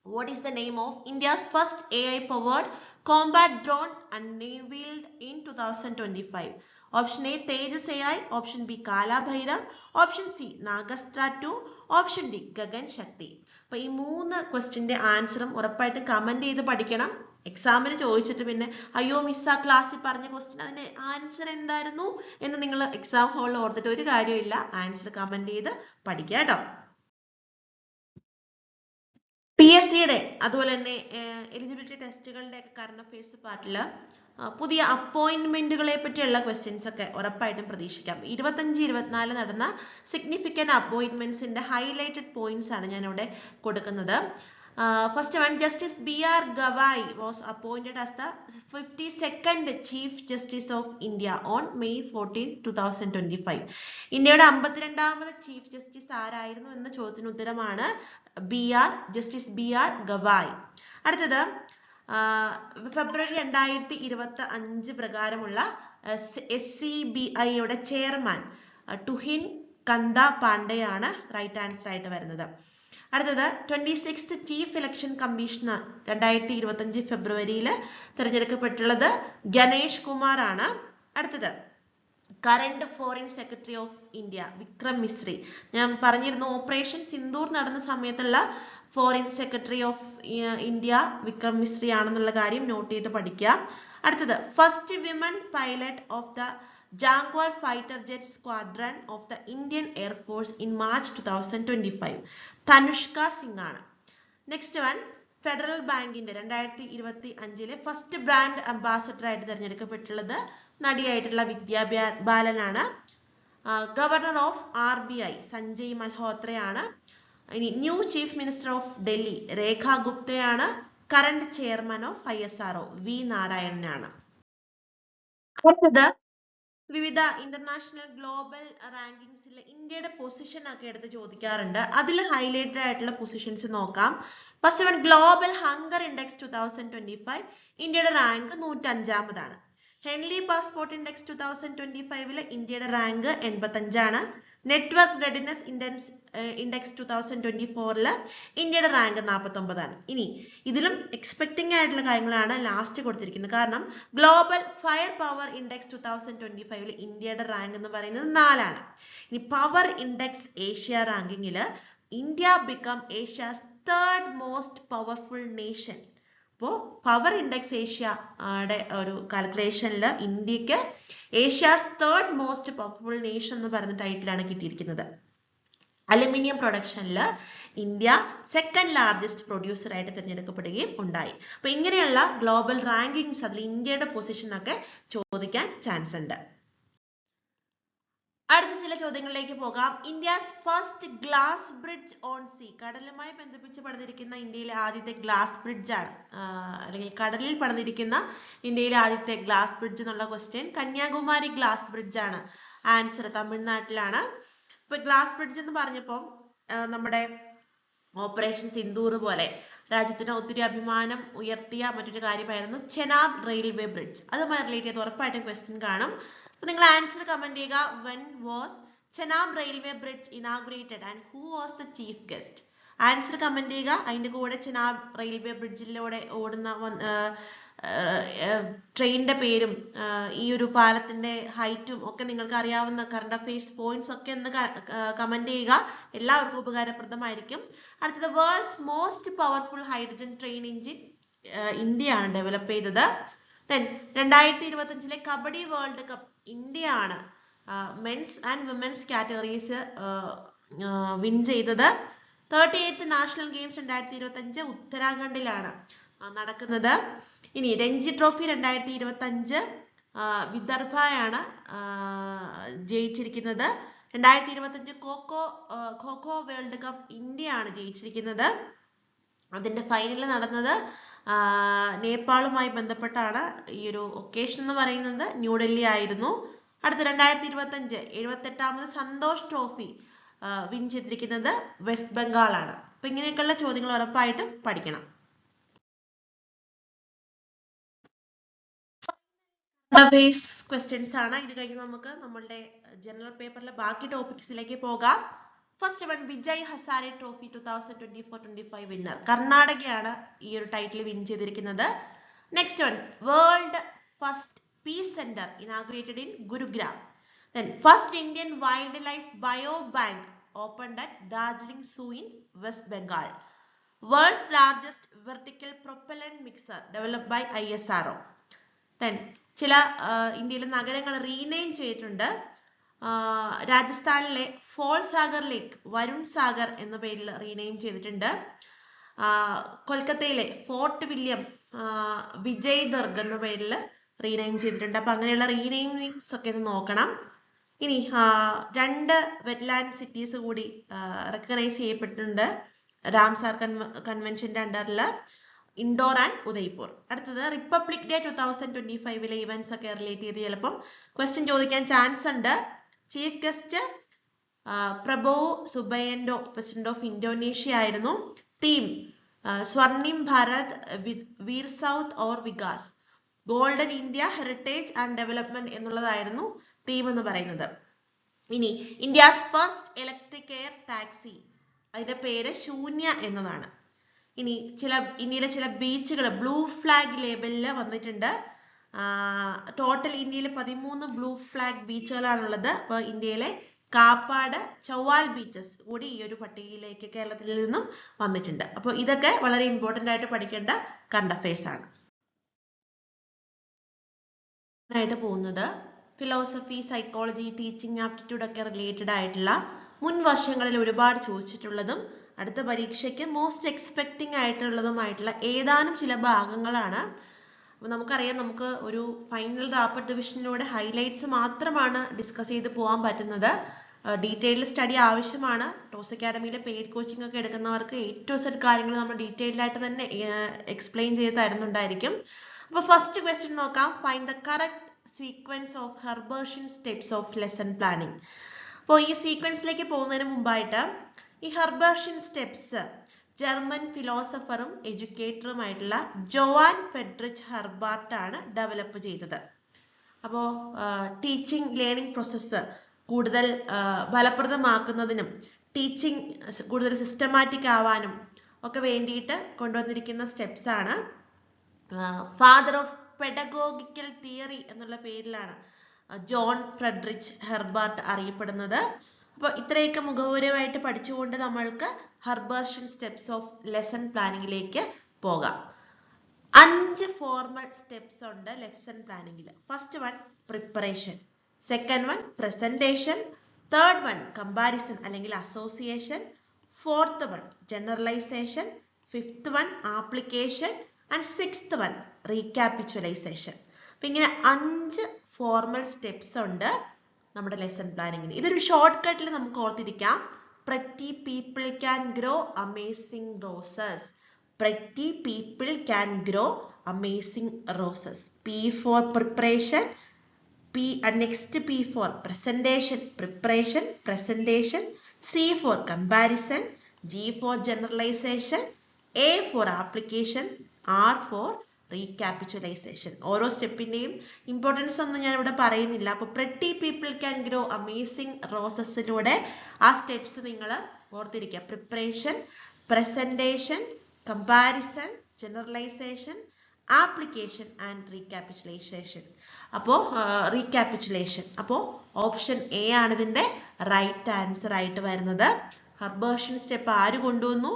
[SPEAKER 1] what is the name of India's first AI powered combat drone unveiled in 2025? Option A Tejas AI, option B Kalabhairav, option C Nagastra 2, option D Gagan Shakti. അപ്പൊ ഈ 3 ക്വസ്റ്റ്യന്റെ ആൻസറും ഉറപ്പായിട്ടും comment ചെയ്ത് പഠിക്കണം. എക്സാമിന് ചോദിച്ചിട്ട് പിന്നെ അയ്യോ മിസ് ആ ക്ലാസ്സിൽ പറഞ്ഞ ക്വസ്റ്റ്യൻ അതിന്റെ ആൻസർ എന്തായിരുന്നു എന്ന് നിങ്ങൾ എക്സാം ഹാളിൽ ഓർത്തിട്ട് ഒരു കാര്യമില്ല. ആൻസർ കമന്റ് ചെയ്ത് പഠിക്കുക കേട്ടോ. PSCയുടെ അതുപോലെ തന്നെ എലിജിബിലിറ്റി ടെസ്റ്റുകളുടെ ഒക്കെ കറണ്ട് അഫയേഴ്സ് പാർട്ടിൽ പുതിയ അപ്പോയിന്റ്മെന്റുകളെ പറ്റിയുള്ള ക്വസ്റ്റ്യൻസ് ഒക്കെ ഉറപ്പായിട്ടും പ്രതീക്ഷിക്കാം. 25-24 നടന്ന സിഗ്നിഫിക്കന്റ് അപ്പോയിന്റ്മെന്റ്സിന്റെ ഹൈലൈറ്റഡ് പോയിന്റ്സ് ആണ് ഞാൻ ഇവിടെ കൊടുക്കുന്നത്. First one, Justice B.R. Gavai was appointed as the 52nd Chief Justice of India on May 14, 2025. ഇന്ത്യയുടെ 52ാമത് ചീഫ് ജസ്റ്റിസ് ആരായിരുന്നു എന്ന ചോദ്യത്തിന് ഉത്തരമാണ് ജസ്റ്റിസ് B.R. Gavai. അടുത്തത് ഫെബ്രുവരി 2025 പ്രകാരമുള്ള SCBIയുടെ chairman Tuhin Kanta പാണ്ഡെയാണ് right answer ആയിട്ട് വരുന്നത്. അടുത്തത് 26th ചീഫ് ഇലക്ഷൻ കമ്മീഷണർ 2025 ഫെബ്രുവരിയിൽ തിരഞ്ഞെടുക്കപ്പെട്ടുള്ളത് ഗണേഷ് കുമാർ ആണ്. അടുത്തത് current foreign secretary of India Vikram Misri. ഞാൻ പറഞ്ഞിരുന്നു ഓപ്പറേഷൻ സിന്ദൂർ നടന്ന സമയത്തുള്ള foreign secretary of India Vikram Misri ആണെന്നുള്ള കാര്യം നോട്ട് ചെയ്ത് പഠിക്കുക. അടുത്തത് first women pilot of the Jaguar fighter jet squadron of the Indian Air Force in March 2025 Tanushka Singh ആണ്. നെക്സ്റ്റ് വൺ ഫെഡറൽ ബാങ്കിന്റെ 2025 ഫസ്റ്റ് ബ്രാൻഡ് അംബാസഡർ ആയിട്ട് തിരഞ്ഞെടുക്കപ്പെട്ടുള്ളത് നടിയായിട്ടുള്ള വിദ്യാ ബാലനാണ്. ഗവർണർ ഓഫ് RBI സഞ്ജയ് മൽഹോത്രയാണ്. ഇനി new chief minister of Delhi Rekha ഗുപ്തയാണ്. Current chairman of ISRO V നാരായണനാണ്. അടുത്തത് വിവിധ ഇന്റർനാഷണൽ ഗ്ലോബൽ റാങ്കിങ്സിൽ ഇന്ത്യയുടെ പൊസിഷൻ ഒക്കെ എടുത്ത് ചോദിക്കാറുണ്ട്. അതിൽ ഹൈലൈറ്റഡ് ആയിട്ടുള്ള പൊസിഷൻസ് നോക്കാം. First one global hunger index 2025 ഇന്ത്യയുടെ റാങ്ക് 105ാമതാണ്. ഹെൻലി പാസ്പോർട്ട് ഇൻഡെക്സ് 2025 ഇന്ത്യയുടെ റാങ്ക് 85ആണ്. നെറ്റ്വർക്ക് റെഡിനെസ് ഇൻഡെക്സ് 2024 ഇന്ത്യയുടെ റാങ്ക് 49ആണ്. ഇനി ഇതിലും എക്സ്പെക്ടിംഗ് ആയിട്ടുള്ള കാര്യങ്ങളാണ് ലാസ്റ്റ് കൊടുത്തിരിക്കുന്നത്. കാരണം ഗ്ലോബൽ ഫയർ പവർ ഇൻഡെക്സ് 2025 ഇന്ത്യയുടെ റാങ്ക് എന്ന് പറയുന്നത് 4ആണ്. ഇനി പവർ ഇൻഡെക്സ് ഏഷ്യ റാങ്കിങ്ങിൽ India become Asia's 3rd most powerful nation. അപ്പോൾ പവർ ഇൻഡെക്സ് ഏഷ്യയുടെ ഒരു കാൽക്കുലേഷനിൽ ഇന്ത്യക്ക് Asia's 3rd most powerful nation എന്ന് പറയുന്ന ടൈറ്റിലാണ് കിട്ടിയിരിക്കുന്നത്. അലുമിനിയം പ്രൊഡക്ഷനിൽ ഇന്ത്യ 2nd ലാർജസ്റ്റ് പ്രൊഡ്യൂസർ ആയിട്ട് തിരഞ്ഞെടുക്കപ്പെടുകയും ഉണ്ടായി. അപ്പൊ ഇങ്ങനെയുള്ള ഗ്ലോബൽ റാങ്കിങ്സ് അതിൽ ഇന്ത്യയുടെ പൊസിഷൻ ഒക്കെ ചോദിക്കാൻ ചാൻസ് ഉണ്ട്. അടുത്ത ചില ചോദ്യങ്ങളിലേക്ക് പോകാം. India's first glass bridge on sea കടലുമായി ബന്ധിപ്പിച്ച് പണിതിരിക്കുന്ന ഇന്ത്യയിലെ ആദ്യത്തെ ഗ്ലാസ് ബ്രിഡ്ജ് ആണ്, അല്ലെങ്കിൽ കടലിൽ പണിതിരിക്കുന്ന ഇന്ത്യയിലെ ആദ്യത്തെ ഗ്ലാസ് ബ്രിഡ്ജ് എന്നുള്ള ക്വസ്റ്റ്യൻ കന്യാകുമാരി ഗ്ലാസ് ബ്രിഡ്ജ് ആണ്. ആൻസർ തമിഴ്നാട്ടിലാണ്. ഇപ്പൊ ഗ്ലാസ് ബ്രിഡ്ജ് എന്ന് പറഞ്ഞപ്പോൾ നമ്മുടെ ഓപ്പറേഷൻ സിന്ദൂർ പോലെ രാജ്യത്തിന് ഒത്തിരി അഭിമാനം ഉയർത്തിയ മറ്റൊരു കാര്യമായിരുന്നു ചെനാബ് റെയിൽവേ ബ്രിഡ്ജ്. അതുമായി റിലേറ്റ് ചെയ്ത് ഉറപ്പായിട്ടും ക്വസ്റ്റ്യൻ കാണും. അപ്പൊ നിങ്ങൾ ആൻസർ കമന്റ് ചെയ്യുക. when was Chenab railway bridge inaugurated and who was the chief guest? Answer comment ചെയ്യുക. അതിന്റെ കൂടെ ചെനാബ് റെയിൽവേ ബ്രിഡ്ജിലൂടെ ഓടുന്ന ട്രെയിനിന്റെ പേരും ഈ ഒരു പാലത്തിന്റെ ഹൈറ്റും ഒക്കെ നിങ്ങൾക്ക് അറിയാവുന്ന കറണ്ട് അഫയേഴ്സ് പോയിന്റ്സ് ഒക്കെ ഒന്ന് കമന്റ് ചെയ്യുക. എല്ലാവർക്കും ഉപകാരപ്രദമായിരിക്കും. അടുത്തത് worlds most powerful hydrogen train engine ഇന്ത്യയാണ് ഡെവലപ്പ് ചെയ്തത്. then 2025 കബഡി വേൾഡ് കപ്പ് ഇന്ത്യയാണ് men's and women's categories win ചെയ്തത്. 38th നാഷണൽ ഗെയിംസ് 2025 ഉത്തരാഖണ്ഡിലാണ് നടക്കുന്നത്. ഇനി Ranji trophy 2025 വിദർഭയാണ് ജയിച്ചിരിക്കുന്നത്. 2025 kho world cup ഇന്ത്യയാണ് ജയിച്ചിരിക്കുന്നത്. അതിന്റെ ഫൈനൽ നടന്നത് നേപ്പാളുമായി ബന്ധപ്പെട്ടാണ്. ഈ ഒരു ഒക്കേഷൻ എന്ന് പറയുന്നത് ന്യൂഡൽഹി ആയിരുന്നു. അടുത്ത 2025 78ാമത് സന്തോഷ് ട്രോഫി വിൻ ചെയ്തിരിക്കുന്നത് വെസ്റ്റ് ബംഗാൾ ആണ്. അപ്പൊ ഇങ്ങനെയൊക്കെയുള്ള ചോദ്യങ്ങൾ ഉറപ്പായിട്ടും പഠിക്കണം. ക്വസ്റ്റ്യൻസ് ആണ്. ഇത് കഴിഞ്ഞ് നമുക്ക് നമ്മളുടെ ജനറൽ പേപ്പറിലെ ബാക്കി ടോപ്പിക്സിലേക്ക് പോകാം. First one Vijay Hazare trophy 2024-25 winner കർണാടകയാണ് ഈ ഒരു ടൈറ്റിൽ വിൻ ചെയ്തിരിക്കുന്നത്. Next one world first peace centre inaugurated in Gurugram. then first Indian wildlife bio bank opened at Darjeeling Zoo in West Bengal. World's largest vertical propellant mixer developed by ISRO. Then ചില ഇന്ത്യയിലെ നഗരങ്ങൾ rename ചെയ്തിട്ടുണ്ട്. രാജസ്ഥാനിലെ Foy Sagar lake Varun Sagar എന്ന പേരിൽ rename ചെയ്തിട്ടുണ്ട്. കൊൽക്കത്തയിലെ fort William Vijay ദർഗ് എന്ന പേരിൽ റീനെയിം ചെയ്തിട്ടുണ്ട്. അപ്പൊ അങ്ങനെയുള്ള റീനെയിമിങ്സ് ഒക്കെ ഒന്ന് നോക്കണം. ഇനി 2 വെറ്റ്ലാൻഡ് സിറ്റീസ് കൂടി റെക്കഗ്നൈസ് ചെയ്യപ്പെട്ടിട്ടുണ്ട് റാംസാർ കൺവെൻഷന്റെ അണ്ടറിൽ, ഇൻഡോർ ആൻഡ് ഉദയ്പൂർ. അടുത്തത് റിപ്പബ്ലിക് ഡേ 2025 ഇവന്റ്സ് ഒക്കെ റിലേറ്റ് ചെയ്ത് ചിലപ്പം ക്വസ്റ്റ്യൻ ചോദിക്കാൻ ചാൻസ് ഉണ്ട്. Chief guest Prabowo Subianto, president of Indonesia ആയിരുന്നു. തീം സ്വർണിം ഭാരത്, വീർ സൗത്ത് ഓർ വികാസ്, golden India, heritage and development എന്നുള്ളതായിരുന്നു തീം എന്ന് പറയുന്നത്. ഇനി India's first electric air taxi, അതിന്റെ പേര് ശൂന്യ എന്നതാണ്. ഇനി ഇന്ത്യയിലെ ചില ബീച്ചുകൾ ബ്ലൂ ഫ്ലാഗ് ലേബലിൽ വന്നിട്ടുണ്ട്. ടോട്ടൽ ഇന്ത്യയിൽ 13 ബ്ലൂ ഫ്ലാഗ് ബീച്ചുകളാണുള്ളത്. അപ്പോൾ ഇന്ത്യയിലെ കാപ്പാട്, ചൗവാൽ ബീച്ചസ് കൂടി ഈ ഒരു പട്ടികയിലേക്ക് കേരളത്തിൽ നിന്നും വന്നിട്ടുണ്ട്. അപ്പോൾ ഇതൊക്കെ വളരെ ഇമ്പോർട്ടന്റ് ആയിട്ട് പഠിക്കേണ്ട കറണ്ട് അഫയേഴ്സ് ആണ്. ആയിട്ട് പോകുന്നത് ഫിലോസഫി, സൈക്കോളജി, ടീച്ചിങ് ആപ്റ്റിറ്റ്യൂഡ് ഒക്കെ റിലേറ്റഡ് ആയിട്ടുള്ള മുൻ വർഷങ്ങളിൽ ഒരുപാട് ചോദിച്ചിട്ടുള്ളതും അടുത്ത പരീക്ഷയ്ക്ക് മോസ്റ്റ് എക്സ്പെക്ടിങ് ആയിട്ടുള്ളതുമായിട്ടുള്ള ഏതാനും ചില ഭാഗങ്ങളാണ്. അപ്പോൾ നമുക്കറിയാം, നമുക്ക് ഒരു ഫൈനൽ റാപ്പിഡ് ഡിവിഷനിലൂടെ ഹൈലൈറ്റ്സ് മാത്രമാണ് ഡിസ്കസ് ചെയ്ത് പോകാൻ പറ്റുന്നത്. ഡീറ്റെയിൽഡ് സ്റ്റഡി ആവശ്യമാണ്. ടോസ് അക്കാഡമിയിലെ പെയ്ഡ് കോച്ചിങ് ഒക്കെ എടുക്കുന്നവർക്ക് A to Z കാര്യങ്ങൾ നമ്മൾ ഡീറ്റെയിൽഡ് ആയിട്ട് തന്നെ എക്സ്പ്ലെയിൻ ചെയ്ത് തരുന്നുണ്ടായിരിക്കും. അപ്പോൾ ഫസ്റ്റ് ക്വസ്റ്റ്യൻ നോക്കാം. Find the correct sequence of Herbartian steps of lesson planning. അപ്പോൾ ഈ സീക്വൻസിലേക്ക് പോകുന്നതിന് മുമ്പായിട്ട് ഈ ഹെർബേഷ്യൻ സ്റ്റെപ്സ് ജർമ്മൻ ഫിലോസഫറും എഡ്യൂക്കേറ്ററുമായിട്ടുള്ള ജോവാൻ ഫ്രെഡറിച്ച് ഹെർബാർട്ട് ആണ് ഡെവലപ്പ് ചെയ്തത്. അപ്പോൾ ടീച്ചിങ് ലേണിംഗ് പ്രോസസ്സ് കൂടുതൽ ഫലപ്രദമാക്കുന്നതിനും ടീച്ചിങ് കൂടുതൽ സിസ്റ്റമാറ്റിക് ആവാനും ഒക്കെ വേണ്ടിയിട്ട് കൊണ്ടുവന്നിരിക്കുന്ന സ്റ്റെപ്സ് ആണ്. ഫാദർ ഓഫ് പെഡഗോഗിക്കൽ തിയറി എന്നുള്ള പേരിലാണ് ജോൺ ഫ്രെഡറിച്ച് ഹെർബാർട്ട് അറിയപ്പെടുന്നത്. അപ്പോൾ ഇത്രയൊക്കെ മുഖവുരമായിട്ട് പഠിച്ചുകൊണ്ട് നമ്മൾക്ക് ഹെർബേഷ്യൻ സ്റ്റെപ്സ് ഓഫ് ലെസൺ പ്ലാനിങ്ങിലേക്ക് പോകാം. 5 ഫോർമൽ സ്റ്റെപ്സ് ഉണ്ട് ലെസൺ പ്ലാനിങ്ങിൽ. First one preparation, second one presentation, third one comparison അല്ലെങ്കിൽ association, fourth one generalisation, fifth one application and sixth one recapitulation. അപ്പം ഇങ്ങനെ 5 ഫോർമൽ സ്റ്റെപ്സ് ഉണ്ട് നമ്മുടെ ലെസൺ പ്ലാനിങ്ങിന്. ഇതൊരു ഷോർട്ട് കട്ടിൽ നമുക്ക് ഓർത്തിരിക്കാം. Pretty people can grow amazing roses. Pretty people can grow amazing roses. P for preparation, next P for presentation, preparation, presentation. C for comparison, G for generalization, A for application, R for റീക്യാപിറ്റുലൈസേഷൻ. ഓരോ സ്റ്റെപ്പിന്റെയും importance ഒന്നും ഞാൻ ഇവിടെ പറയുന്നില്ല. അപ്പോൾ pretty people can grow amazing റോസസിലൂടെ ആ steps നിങ്ങൾ ഓർത്തിരിക്കുക. Preparation, presentation, comparison, generalisation, application and recapitulation. അപ്പോൾ റീക്യാപിറ്റുലേഷൻ. അപ്പോൾ ഓപ്ഷൻ എ ആണ് ഇതിന്റെ റൈറ്റ് ആൻസർ ആയിട്ട് വരുന്നത്. ഹെർബേഷ്യൻ സ്റ്റെപ്പ് ആര് കൊണ്ടുവന്നു?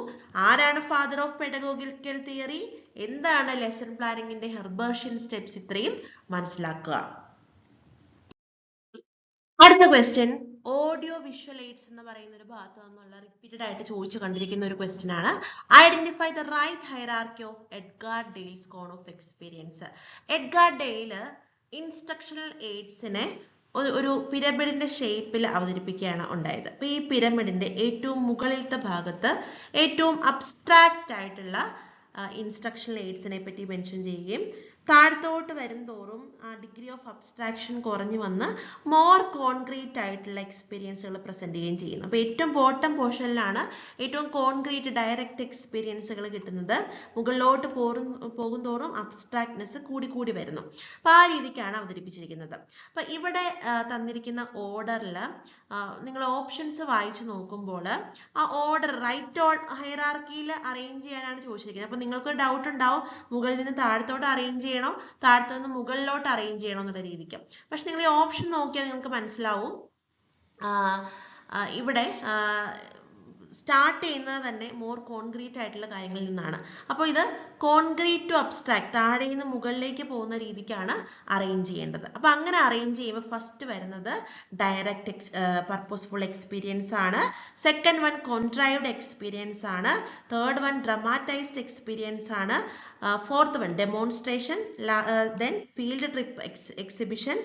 [SPEAKER 1] ആരാണ് ഫാദർ ഓഫ് പെഡഗോഗിക്കൽ തിയറി? എന്താണ് ലെസൺ പ്ലാനിങ്ങിന്റെ ഹെർബേഷ്യൻ സ്റ്റെപ്സ്? ഇത്രയും മനസ്സിലാക്കുക. അടുത്ത ക്വസ്റ്റ്യൻ ഓഡിയോ വിഷ്വൽ എയ്ഡ്സ് എന്ന് പറയുന്ന ഒരു ഭാഗത്ത് നിന്നുള്ള റിപ്പീറ്റഡ് ആയിട്ട് ചോദിച്ചു കണ്ടിരിക്കുന്ന ഒരു ക്വസ്റ്റ്യൻ ആണ്. Identify the right hierarchy of Edgar Dale's cone of experience. Edgar Dale instructional എയ്ഡ്സിനെ ഒരു പിരമിഡിന്റെ ഷേപ്പിൽ അവതരിപ്പിക്കുകയാണ് ഉണ്ടായത്. അപ്പൊ ഈ പിരമിഡിന്റെ ഏറ്റവും മുകളിലത്തെ ഭാഗത്ത് ഏറ്റവും അബ്സ്ട്രാക്റ്റ് ആയിട്ടുള്ള ഇൻസ്ട്രക്ഷണൽ എയ്ഡ്സിനെ പറ്റി മെൻഷൻ ചെയ്യുകയും താഴത്തോട്ട് വരും തോറും ആ ഡിഗ്രി ഓഫ് അബ്സ്ട്രാക്ഷൻ കുറഞ്ഞു വന്ന് മോർ കോൺക്രീറ്റ് ആയിട്ടുള്ള എക്സ്പീരിയൻസുകൾ പ്രസന്റ് ചെയ്യുകയും ചെയ്യുന്നു. അപ്പോൾ ഏറ്റവും ബോട്ടം പോർഷനിലാണ് ഏറ്റവും കോൺക്രീറ്റ് ഡയറക്റ്റ് എക്സ്പീരിയൻസുകൾ കിട്ടുന്നത്. മുകളിലോട്ട് പോകും തോറും അബ്സ്ട്രാക്ട്നെസ് കൂടി വരുന്നു. അപ്പോൾ ആ രീതിക്കാണ് അവതരിപ്പിച്ചിരിക്കുന്നത്. അപ്പോൾ ഇവിടെ തന്നിരിക്കുന്ന ഓർഡറിൽ നിങ്ങൾ ഓപ്ഷൻസ് വായിച്ചു നോക്കുമ്പോൾ ആ ഓർഡർ റൈറ്റ് ഹൈറാർക്കിയിൽ അറേഞ്ച് ചെയ്യാനാണ് ചോദിച്ചിരിക്കുന്നത്. അപ്പോൾ നിങ്ങൾക്കൊരു ഡൗട്ട് ഉണ്ടാവും, മുകളിൽ നിന്ന് താഴത്തോട്ട് അറേഞ്ച് ചെയ്യണോ താഴത്തു നിന്ന് മുകളിലോട്ട് അറേഞ്ച് ചെയ്യണോ എന്നുള്ള രീതിക്ക്. പക്ഷെ നിങ്ങൾ ഈ ഓപ്ഷൻ നോക്കിയാൽ നിങ്ങൾക്ക് മനസ്സിലാവും ഇവിടെ സ്റ്റാർട്ട് ചെയ്യുന്നത് തന്നെ മോർ കോൺക്രീറ്റ് ആയിട്ടുള്ള കാര്യങ്ങളിൽ നിന്നാണ്. അപ്പോൾ ഇത് കോൺക്രീറ്റ് ടു അബ്സ്ട്രാക്ട്, താഴെ നിന്ന് മുകളിലേക്ക് പോകുന്ന രീതിക്കാണ് അറേഞ്ച് ചെയ്യേണ്ടത്. അപ്പോൾ അങ്ങനെ അറേഞ്ച് ചെയ്യുമ്പോൾ ഫസ്റ്റ് വരുന്നത് ഡയറക്റ്റ് പർപ്പസ്ഫുൾ എക്സ്പീരിയൻസ് ആണ്, സെക്കൻഡ് വൺ കോൺട്രൈവ്ഡ് എക്സ്പീരിയൻസ് ആണ്, തേർഡ് വൺ ഡ്രമാറ്റൈസ്ഡ് എക്സ്പീരിയൻസ് ആണ്, fourth one demonstration, then field trip exhibition,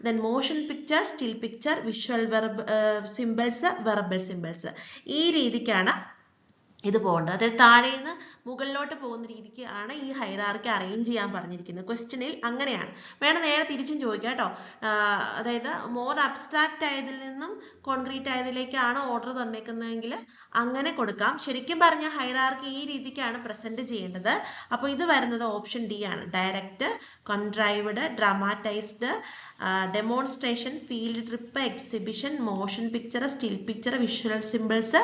[SPEAKER 1] then motion picture, still picture, visual verb symbols, verbal symbols. ഈ രീതിക്കാണ് ഇത് പോകേണ്ടത്. അതായത് താഴെ നിന്ന് മുകളിലോട്ട് പോകുന്ന രീതിക്ക് ആണ് ഈ ഹൈറാർക്കി അറേഞ്ച് ചെയ്യാൻ പറഞ്ഞിരിക്കുന്നത്. ക്വസ്റ്റ്യനിൽ അങ്ങനെയാണ്. വേണം നേരെ തിരിച്ചും ചോദിക്കാം കേട്ടോ. അതായത് മോർ അബ്സ്ട്രാക്റ്റ് ആയതിൽ നിന്നും കോൺക്രീറ്റ് ആയതിലേക്കാണ് ഓർഡർ തന്നേക്കുന്നതെങ്കിൽ അങ്ങനെ കൊടുക്കാം. ശരിക്കും പറഞ്ഞ ഹൈറാർക്കി ഈ രീതിക്കാണ് പ്രസന്റ് ചെയ്യേണ്ടത്. അപ്പോൾ ഇത് വരുന്നത് ഓപ്ഷൻ ഡി ആണ്. Direct, contrived, dramatised, demonstration, field trip, exhibition, motion picture, still picture, visual symbols,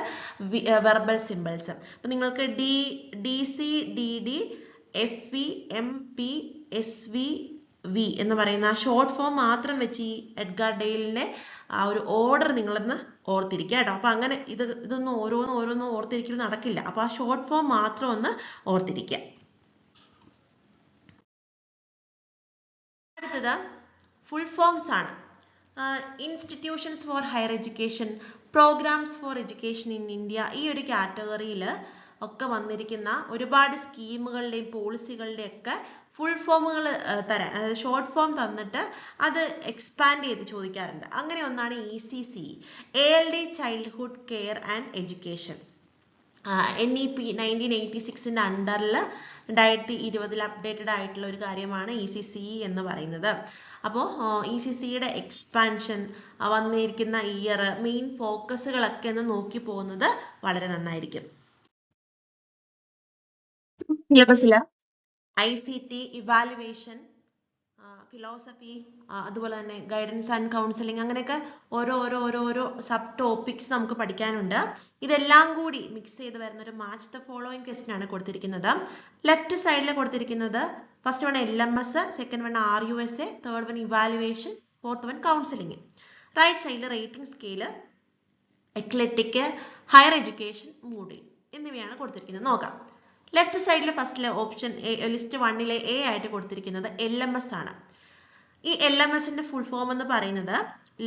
[SPEAKER 1] verbal symbols. അപ്പൊ നിങ്ങൾക്ക് DC, DD, FV, MP, SV, V എന്ന് പറയുന്ന ആ ഷോർട്ട് ഫോം മാത്രം വെച്ച് ഈ എഡ്ഗാർ ഡെയിലിന്റെ ആ ഒരു ഓർഡർ നിങ്ങളൊന്ന് ഓർത്തിരിക്കുക കേട്ടോ. അപ്പൊ അങ്ങനെ ഇതൊന്നും ഓരോന്നും ഓർത്തിരിക്കൽ നടക്കില്ല. അപ്പൊ ആ ഷോർട്ട് ഫോം മാത്രം ഒന്ന് ഓർത്തിരിക്കുക. അടുത്തത് ഫുൾ ഫോംസ് ആണ്. Institutions for higher education, programs for education in India, ഈ ഒരു കാറ്റഗറിയിൽ ഒക്കെ വന്നിരിക്കുന്ന ഒരുപാട് സ്കീമുകളുടെയും പോളിസികളുടെയും ഒക്കെ ഫുൾ ഫോമുകൾ തരാൻ, അതായത് ഷോർട്ട് ഫോം തന്നിട്ട് അത് എക്സ്പാൻഡ് ചെയ്ത് ചോദിക്കാറുണ്ട്. അങ്ങനെ ഒന്നാണ് ECCE, ALD childhood care and education. NEP 1986ന്റെ അണ്ടറിൽ 2020 അപ്ഡേറ്റഡ് ആയിട്ടുള്ള ഒരു കാര്യമാണ് ECCE എന്ന് പറയുന്നത്. അപ്പോൾ ECCയുടെ എക്സ്പാൻഷൻ, വന്നിരിക്കുന്ന ഇയർ, മെയിൻ ഫോക്കസുകളൊക്കെ ഒന്ന് നോക്കി പോകുന്നത് വളരെ നന്നായിരിക്കും. സിലബസിൽ ICT, ഇവാലുവേഷൻ, ഫിലോസഫി, അതുപോലെ തന്നെ ഗൈഡൻസ് ആൻഡ് കൗൺസിലിംഗ്, അങ്ങനെയൊക്കെ ഓരോ സബ് ടോപ്പിക്സ് നമുക്ക് പഠിക്കാനുണ്ട്. ഇതെല്ലാം കൂടി മിക്സ് ചെയ്ത് വരുന്ന ഒരു മാച്ച് ദ ഫോളോയിങ് ക്വസ്റ്റ്യൻ ആണ് കൊടുത്തിരിക്കുന്നത്. ലെഫ്റ്റ് സൈഡിൽ കൊടുത്തിരിക്കുന്നത് first one LMS, second one RUSA, third one evaluation, fourth one counselling. Right സൈഡിൽ rating scale, eclectic, higher education, Moodle എന്നിവയാണ് കൊടുത്തിരിക്കുന്നത്. നോക്കാം. ലെഫ്റ്റ് സൈഡിൽ ഫസ്റ്റിലെ ഓപ്ഷൻ ലിസ്റ്റ് 1ലെ A ആയിട്ട് കൊടുത്തിരിക്കുന്നത് LMS ആണ്. ഈ LMSന്റെ ഫുൾ ഫോം എന്ന് പറയുന്നത്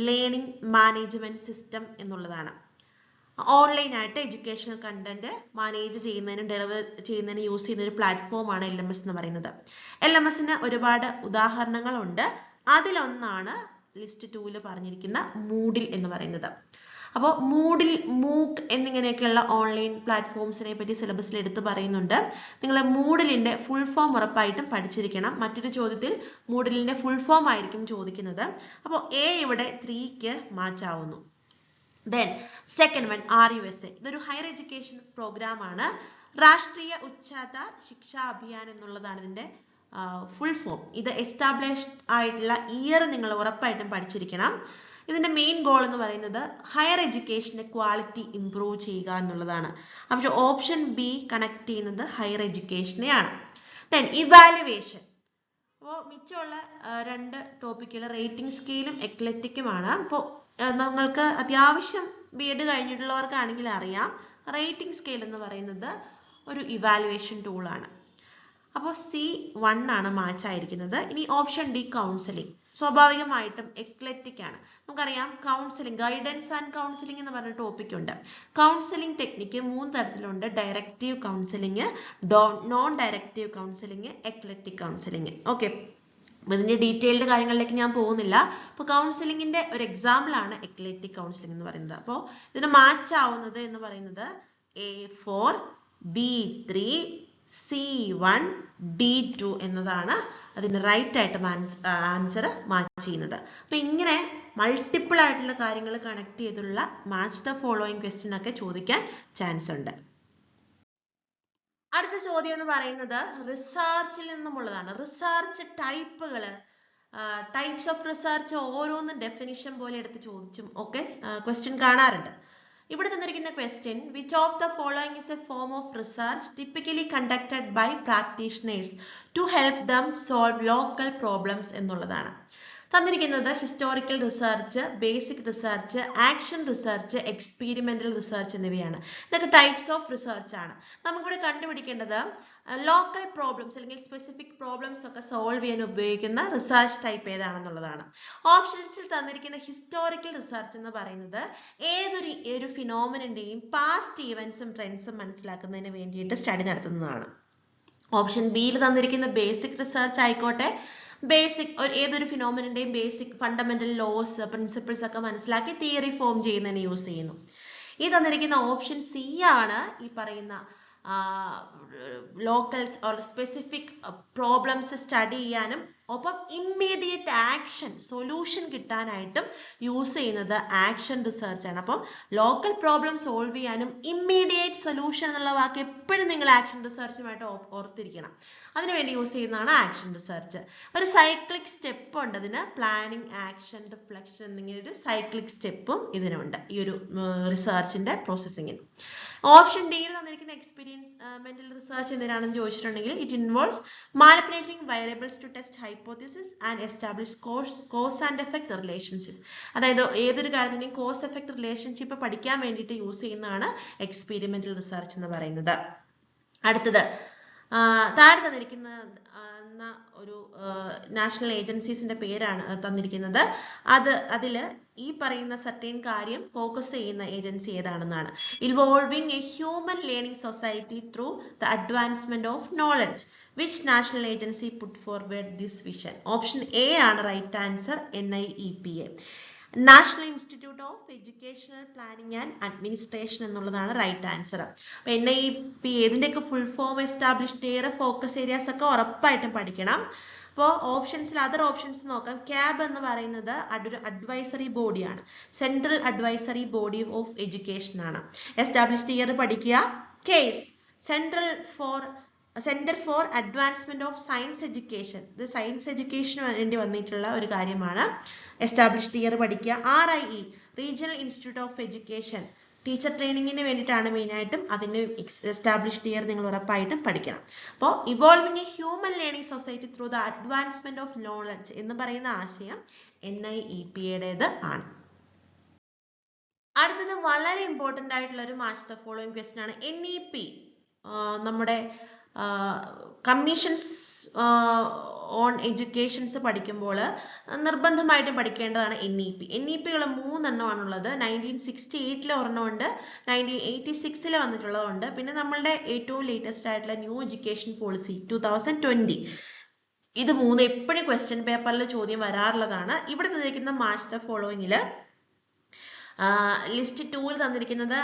[SPEAKER 1] ലേണിംഗ് മാനേജ്മെന്റ് സിസ്റ്റം എന്നുള്ളതാണ്. ഓൺലൈനായിട്ട് എഡ്യൂക്കേഷണൽ കണ്ടന്റ് മാനേജ് ചെയ്യുന്നതിനും ഡെലിവർ ചെയ്യുന്നതിനും യൂസ് ചെയ്യുന്ന ഒരു പ്ലാറ്റ്ഫോമാണ് LMS എന്ന് പറയുന്നത്. LMSന് ഒരുപാട് ഉദാഹരണങ്ങളുണ്ട്. അതിലൊന്നാണ് ലിസ്റ്റ് 2ൽ പറഞ്ഞിരിക്കുന്ന മൂഡിൽ എന്ന് പറയുന്നത്. അപ്പോൾ മൂഡിൽ, മൂക്ക് എന്നിങ്ങനെയൊക്കെയുള്ള ഓൺലൈൻ പ്ലാറ്റ്ഫോംസിനെ പറ്റി സിലബസിൽ എടുത്ത് പറയുന്നുണ്ട്. നിങ്ങൾ മൂഡിലിന്റെ ഫുൾ ഫോം ഉറപ്പായിട്ടും പഠിച്ചിരിക്കണം. മറ്റൊരു ചോദ്യത്തിൽ മൂഡിലിന്റെ ഫുൾ ഫോം ആയിരിക്കും ചോദിക്കുന്നത്. അപ്പോൾ A ഇവിടെ 3ക്ക് മാച്ച് ആവുന്നു. ദെൻ സെക്കൻഡ് വൺ RUSA, ഇതൊരു ഹയർ എഡ്യൂക്കേഷൻ പ്രോഗ്രാം ആണ്. രാഷ്ട്രീയ ഉച്ചതർ ശിക്ഷാ അഭിയാൻ എന്നുള്ളതാണ് ഇതിന്റെ ഫുൾ ഫോം. ഇത് എസ്റ്റാബ്ലിഷ്ഡ് ആയിട്ടുള്ള ഇയർ നിങ്ങൾ ഉറപ്പായിട്ടും പഠിച്ചിരിക്കണം. ഇതിന്റെ മെയിൻ ഗോൾ എന്ന് പറയുന്നത് ഹയർ എഡ്യൂക്കേഷന്റെ ക്വാളിറ്റി ഇംപ്രൂവ് ചെയ്യുക എന്നുള്ളതാണ്. അപ്പോൾ ഓപ്ഷൻ B കണക്ട് ചെയ്യുന്നത് ഹയർ എഡ്യൂക്കേഷനെയാണ്. ദെൻ ഇവാലുവേഷൻ, അപ്പോൾ മിച്ചമുള്ള 2 ടോപ്പിക്കുകൾ റേറ്റിംഗ് സ്കെയിലും എക്ലറ്റിക്കുമാണ്. അപ്പോൾ നിങ്ങൾക്ക് അത്യാവശ്യം B.Ed കഴിഞ്ഞിട്ടുള്ളവർക്കാണെങ്കിൽ അറിയാം, റേറ്റിംഗ് സ്കെയിൽ എന്ന് പറയുന്നത് ഒരു ഇവാലുവേഷൻ ടൂളാണ്. അപ്പോൾ C1 ആണ് മാച്ച് ആയിരിക്കുന്നത്. ഇനി ഓപ്ഷൻ D കൗൺസിലിംഗ്, സ്വാഭാവികമായിട്ടും എക്ലറ്റിക് ആണ്. നമുക്കറിയാം കൗൺസിലിംഗ്, ഗൈഡൻസ് ആൻഡ് കൗൺസിലിംഗ് എന്ന് പറഞ്ഞ ടോപ്പിക് ഉണ്ട്. കൗൺസിലിംഗ് ടെക്നിക്ക് 3 തരത്തിലുണ്ട്: directive counselling, non directive counselling, eclectic counselling. Okay, ഇതിന്റെ ഡീറ്റെയിൽഡ് കാര്യങ്ങളിലേക്ക് ഞാൻ പോകുന്നില്ല. അപ്പോൾ കൗൺസിലിംഗിന്റെ ഒരു എക്സാമ്പിൾ ആണ് എക്ലറ്റിക് കൗൺസിലിംഗ് എന്ന് പറയുന്നത്. അപ്പോൾ ഇതിന് മാച്ച് ആവുന്നത് എന്ന് പറയുന്നത് A4, B3, C1, D2 എന്നതാണ് അതിന് റൈറ്റ് ആയിട്ട് ആൻസർ മാച്ച് ചെയ്യുന്നത്. അപ്പൊ ഇങ്ങനെ മൾട്ടിപ്പിൾ ആയിട്ടുള്ള കാര്യങ്ങൾ കണക്ട് ചെയ്തുള്ള മാച്ച് ദ ഫോളോയിങ് ക്വസ്റ്റ്യൻ ഒക്കെ ചോദിക്കാൻ ചാൻസ് ഉണ്ട്. അടുത്ത ചോദ്യം എന്ന് പറയുന്നത് റിസർച്ചിൽ നിന്നുമുള്ളതാണ്. റിസർച്ച് ടൈപ്സ് ഓഫ് റിസർച്ച് ഓരോന്നും ഡെഫിനിഷൻ പോലെ എടുത്ത് ചോദിച്ചും ഒക്കെ ക്വസ്റ്റ്യൻ കാണാറുണ്ട്. ഇവിടെ തന്നിരിക്കുന്ന question, which of the following is a form of research typically conducted by practitioners to help them solve local problems എന്നുള്ളതാണ്. തന്നിരിക്കുന്നത് historical research, basic research, action research, experimental research എന്നിവയാണ്. ഇതൊക്കെ ടൈപ്സ് ഓഫ് റിസർച്ച് ആണ്. നമുക്കിവിടെ കണ്ടുപിടിക്കേണ്ടത് local problems അല്ലെങ്കിൽ specific problems ഒക്കെ solve ചെയ്യാൻ ഉപയോഗിക്കുന്ന റിസർച്ച് ടൈപ്പ് ഏതാണെന്നുള്ളതാണ്. ഓപ്ഷൻസിൽ തന്നിരിക്കുന്ന ഹിസ്റ്റോറിക്കൽ റിസർച്ച് എന്ന് പറയുന്നത് ഏതൊരു ഫിനോമിനന്റെയും പാസ്റ്റ് ഈവൻസും ട്രെൻഡ്സും മനസ്സിലാക്കുന്നതിന് വേണ്ടിയിട്ട് സ്റ്റഡി നടത്തുന്നതാണ്. ഓപ്ഷൻ ബിയിൽ തന്നിരിക്കുന്ന ബേസിക് റിസർച്ച് ആയിക്കോട്ടെ, ഏതൊരു ഫിനോമിനന്റെയും ബേസിക് ഫണ്ടമെന്റൽ ലോസ്, പ്രിൻസിപ്പിൾസ് ഒക്കെ മനസ്സിലാക്കി തിയറി ഫോം ചെയ്യുന്നതിന് യൂസ് ചെയ്യുന്നു. ഈ തന്നിരിക്കുന്ന ഓപ്ഷൻ സി ആണ് ഈ പറയുന്ന locals or specific problems study ചെയ്യാനും ഒപ്പം ഇമ്മീഡിയറ്റ് ആക്ഷൻ സൊല്യൂഷൻ കിട്ടാനായിട്ടും യൂസ് ചെയ്യുന്നത് ആക്ഷൻ റിസർച്ച് ആണ്. അപ്പം ലോക്കൽ പ്രോബ്ലം സോൾവ് ചെയ്യാനും ഇമ്മീഡിയറ്റ് സൊല്യൂഷൻ എന്നുള്ള വാക്ക് എപ്പോഴും നിങ്ങൾ ആക്ഷൻ റിസർച്ചുമായിട്ട് ഓർത്തിരിക്കണം. അതിനുവേണ്ടി യൂസ് ചെയ്യുന്നതാണ് ആക്ഷൻ റിസർച്ച്. ഒരു സൈക്ലിക് സ്റ്റെപ്പ് ഉണ്ട് അതിന്, പ്ലാനിങ്, ആക്ഷൻ, റിഫ്ലക്ഷൻ എന്നിങ്ങനെ ഒരു സൈക്ലിക് സ്റ്റെപ്പും ഇതിനുണ്ട് ഈ ഒരു റിസർച്ചിന്റെ പ്രോസസ്സിങ്ങിന്. ഓപ്ഷൻ ഡിയിൽ തന്നിരിക്കുന്ന എക്സ്പീരിമെന്റൽ റിസർച്ച് എന്തിനാണെന്ന് ചോദിച്ചിട്ടുണ്ടെങ്കിൽ it involves manipulating variables to test hypothesis and establish cause and effect relationship. അതായത് ഏതൊരു കാര്യത്തിന്റെയും കോസ് എഫക്ട് റിലേഷൻഷിപ്പ് പഠിക്കാൻ വേണ്ടിയിട്ട് യൂസ് ചെയ്യുന്നതാണ് എക്സ്പീരിമെന്റൽ റിസർച്ച് എന്ന് പറയുന്നത്. അടുത്തത് താഴെ തന്നിരിക്കുന്ന ഒരു നാഷണൽ ഏജൻസീസിന്റെ പേരാണ് തന്നിരിക്കുന്നത്. അതില് ഈ പറയുന്ന സർട്ടൻ കാര്യം ഫോക്കസ് ചെയ്യുന്ന ഏജൻസി ഏതാണെന്നാണ്. Involving a human learning society through the advancement of knowledge. Which national agency put forward this vision? Option A ആണ് right answer, NIEPA. National institute of educational planning and administration എന്നുള്ളതാണ് right answer. അപ്പൊ NIEPA ഇതിന്റെയൊക്കെ full form, established year, focus areas ഒക്കെ ഉറപ്പായിട്ടും പഠിക്കണം. അപ്പോൾ ഓപ്ഷൻസിൽ other options നോക്കാം. ക്യാബ് എന്ന് പറയുന്നത് ഒരു അഡ്വൈസറി ബോഡിയാണ്, central advisory body of education ആണ്. എസ്റ്റാബ്ലിഷ്ഡ് ഇയർ പഠിക്കുക. Case centre for advancement of science education, ഇത് സയൻസ് എഡ്യൂക്കേഷന് വേണ്ടി വന്നിട്ടുള്ള ഒരു കാര്യമാണ്. എസ്റ്റാബ്ലിഷ്ഡ് ഇയർ പഠിക്കുക. RIE regional institute of education, teacher ട്രെയിനിങ്ങിന് വേണ്ടിയിട്ടാണ് മെയിനായിട്ടും. അതിന് എസ്റ്റാബ്ലിഷ്ഡ് ഇയർ നിങ്ങൾ ഉറപ്പായിട്ടും പഠിക്കണം. അപ്പോൾ evolving A human learning society through the advancement of knowledge എന്ന് പറയുന്ന ആശയം NIEPA ആണ്. അടുത്തത് വളരെ ഇമ്പോർട്ടന്റ് ആയിട്ടുള്ള ഒരു മാച്ച് ദ ഫോളോയിങ് ക്വസ്റ്റ്യൻ ആണ്. NEP നമ്മുടെ കമ്മീഷൻസ് ഓൺ എഡ്യൂക്കേഷൻസ് പഠിക്കുമ്പോൾ നിർബന്ധമായിട്ടും പഠിക്കേണ്ടതാണ് NEPകൾ 3 എണ്ണമാണുള്ളത്. 1968 ഒരെണ്ണമുണ്ട്, 1986 വന്നിട്ടുള്ളതുണ്ട്, പിന്നെ നമ്മളുടെ ഏറ്റവും ലേറ്റസ്റ്റ് ആയിട്ടുള്ള ന്യൂ എഡ്യൂക്കേഷൻ പോളിസി 2020. ഇത് 3 എപ്പോഴും ക്വസ്റ്റ്യൻ പേപ്പറിൽ ചോദ്യം വരാറുള്ളതാണ്. ഇവിടെ തന്നിരിക്കുന്ന മാച്ച് ദ ഫോളോയിങ്ങിൽ ലിസ്റ്റ് 2ൽ തന്നിരിക്കുന്നത്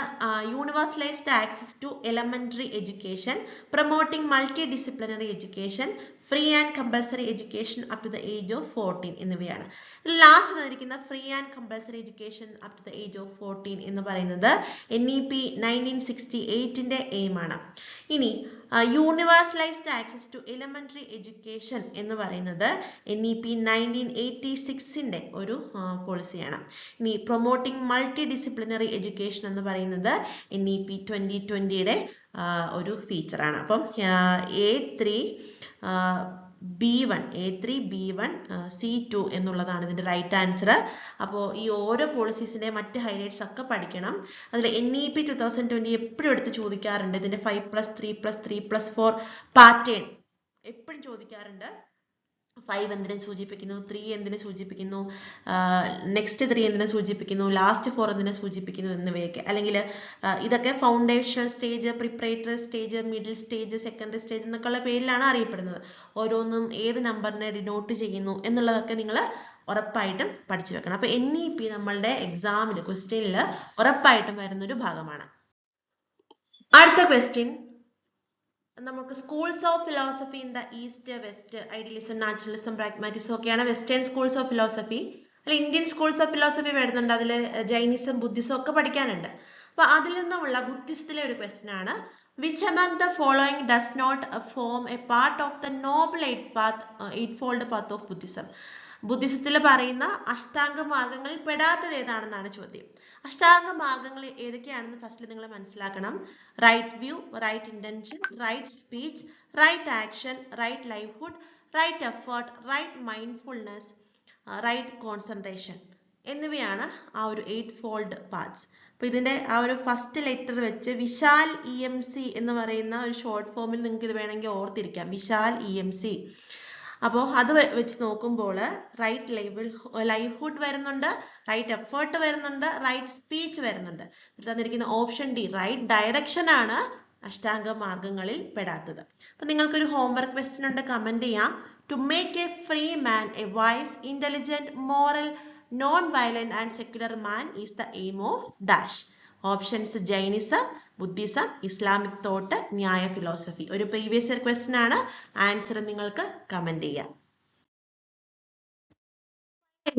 [SPEAKER 1] universalised access to elementary education, promoting multi disciplinary education, free and compulsory education up to the age of 14 എന്നിവയാണ്. ലാസ്റ്റ് തന്നിരിക്കുന്ന free and compulsory education up to the age of 14 എന്ന് പറയുന്നത് NEP 1968ന്റെ എയിമാണ്. ഇനി universalised access to elementary education എന്ന് പറയുന്നത് NEP 1986ന്റെ ഒരു പോളിസിയാണ്. ഇനി പ്രൊമോട്ടിംഗ് മൾട്ടി ഡിസിപ്ലിനറി എഡ്യൂക്കേഷൻ എന്ന് പറയുന്നത് NEP 2020യുടെ ഒരു ഫീച്ചറാണ്. അപ്പം A3B1 C2 എന്നുള്ളതാണ് ഇതിന്റെ റൈറ്റ് ആൻസർ. അപ്പോൾ ഈ ഓരോ പോളിസീസിന്റെ മറ്റ് ഹൈലൈറ്റ്സ് ഒക്കെ പഠിക്കണം. അതിൽ NEP 2020 എപ്പോഴും എടുത്ത് ചോദിക്കാറുണ്ട്. ഇതിന്റെ 5+3+3+4 പാറ്റേൺ എപ്പോഴും ചോദിക്കാറുണ്ട്. 5 എന്തിനെ സൂചിപ്പിക്കുന്നു, 3 എന്തിനെ സൂചിപ്പിക്കുന്നു, നെക്സ്റ്റ് 3 എന്തിനെ സൂചിപ്പിക്കുന്നു, ലാസ്റ്റ് 4 എന്തിനെ സൂചിപ്പിക്കുന്നു എന്നിവയൊക്കെ. അല്ലെങ്കിൽ ഇതൊക്കെ foundational stage, preparatory stage, middle stage, secondary stage എന്നൊക്കെയുള്ള പേരിലാണ് അറിയപ്പെടുന്നത്. ഓരോന്നും ഏത് നമ്പറിനെ ഡിനോട്ട് ചെയ്യുന്നു എന്നുള്ളതൊക്കെ നിങ്ങൾ ഉറപ്പായിട്ടും പഠിച്ചു വെക്കണം. അപ്പൊ NEP നമ്മളുടെ എക്സാമിൽ ക്വസ്റ്റ്യനിൽ ഉറപ്പായിട്ടും വരുന്നൊരു ഭാഗമാണ്. അടുത്ത ക്വസ്റ്റ്യൻ നമുക്ക് schools of philosophy in the east, west, idealism, naturalism, pragmatism ഒക്കെയാണ് വെസ്റ്റേൺ സ്കൂൾസ് ഓഫ് ഫിലോസഫി. അല്ല, ഇന്ത്യൻ സ്കൂൾസ് ഓഫ് ഫിലോസഫി വരുന്നുണ്ട്. അതിൽ ജൈനിസം, ബുദ്ധിസം ഒക്കെ പഠിക്കാനുണ്ട്. അപ്പൊ അതിൽ നിന്നുമുള്ള ബുദ്ധിസത്തിലെ ഒരു ക്വസ്റ്റ്യൻ ആണ്. Which among the following does not form a part of the noble eightfold path of Buddhism? ബുദ്ധിസത്തിൽ പറയുന്ന അഷ്ടാംഗ മാർഗങ്ങളിൽ പെടാത്തത് ഏതാണെന്നാണ് ചോദ്യം. അഷ്ടാംഗ മാർഗങ്ങൾ ഏതൊക്കെയാണെന്ന് ഫസ്റ്റ് നിങ്ങൾ മനസ്സിലാക്കണം. Right view, right intention, right speech, right action, right livelihood, right effort, right mindfulness, right concentration എന്നിവയാണ് ആ ഒരു 8 fold paths. അപ്പോൾ ഇതിൻ്റെ ആ ഒരു ഫസ്റ്റ് ലെറ്റർ വെച്ച് വിശാൽ EMC എന്ന് പറയുന്ന ഒരു ഷോർട്ട് ഫോമിൽ നിങ്ങൾക്ക് ഇത് വേണമെങ്കിൽ ഓർത്തിരിക്കാം, വിശാൽ EMC. അപ്പോൾ അത് വെച്ച് നോക്കുമ്പോൾ റൈറ്റ് ലൈവ്ഹുഡ് വരുന്നുണ്ട്, റൈറ്റ് എഫേർട്ട് വരുന്നുണ്ട്, റൈറ്റ് സ്പീച്ച് വരുന്നുണ്ട്. തന്നിരിക്കുന്ന ഓപ്ഷൻ ഡി റൈറ്റ് ഡയറക്ഷൻ ആണ് അഷ്ടാംഗ മാർഗങ്ങളിൽ പെടാത്തത്. അപ്പം നിങ്ങൾക്കൊരു ഹോംവർക്ക് ക്വസ്റ്റ്യൻ ഉണ്ട്, കമന്റ് ചെയ്യാം. To make a free man a wise intelligent moral non-violent and secular man is the aim of dash. Options Jainism, Buddhism, Islamic thought, Nyaya philosophy. ഒരു previous year question ആണ്. Answer നിങ്ങൾക്ക് comment ചെയ്യാം.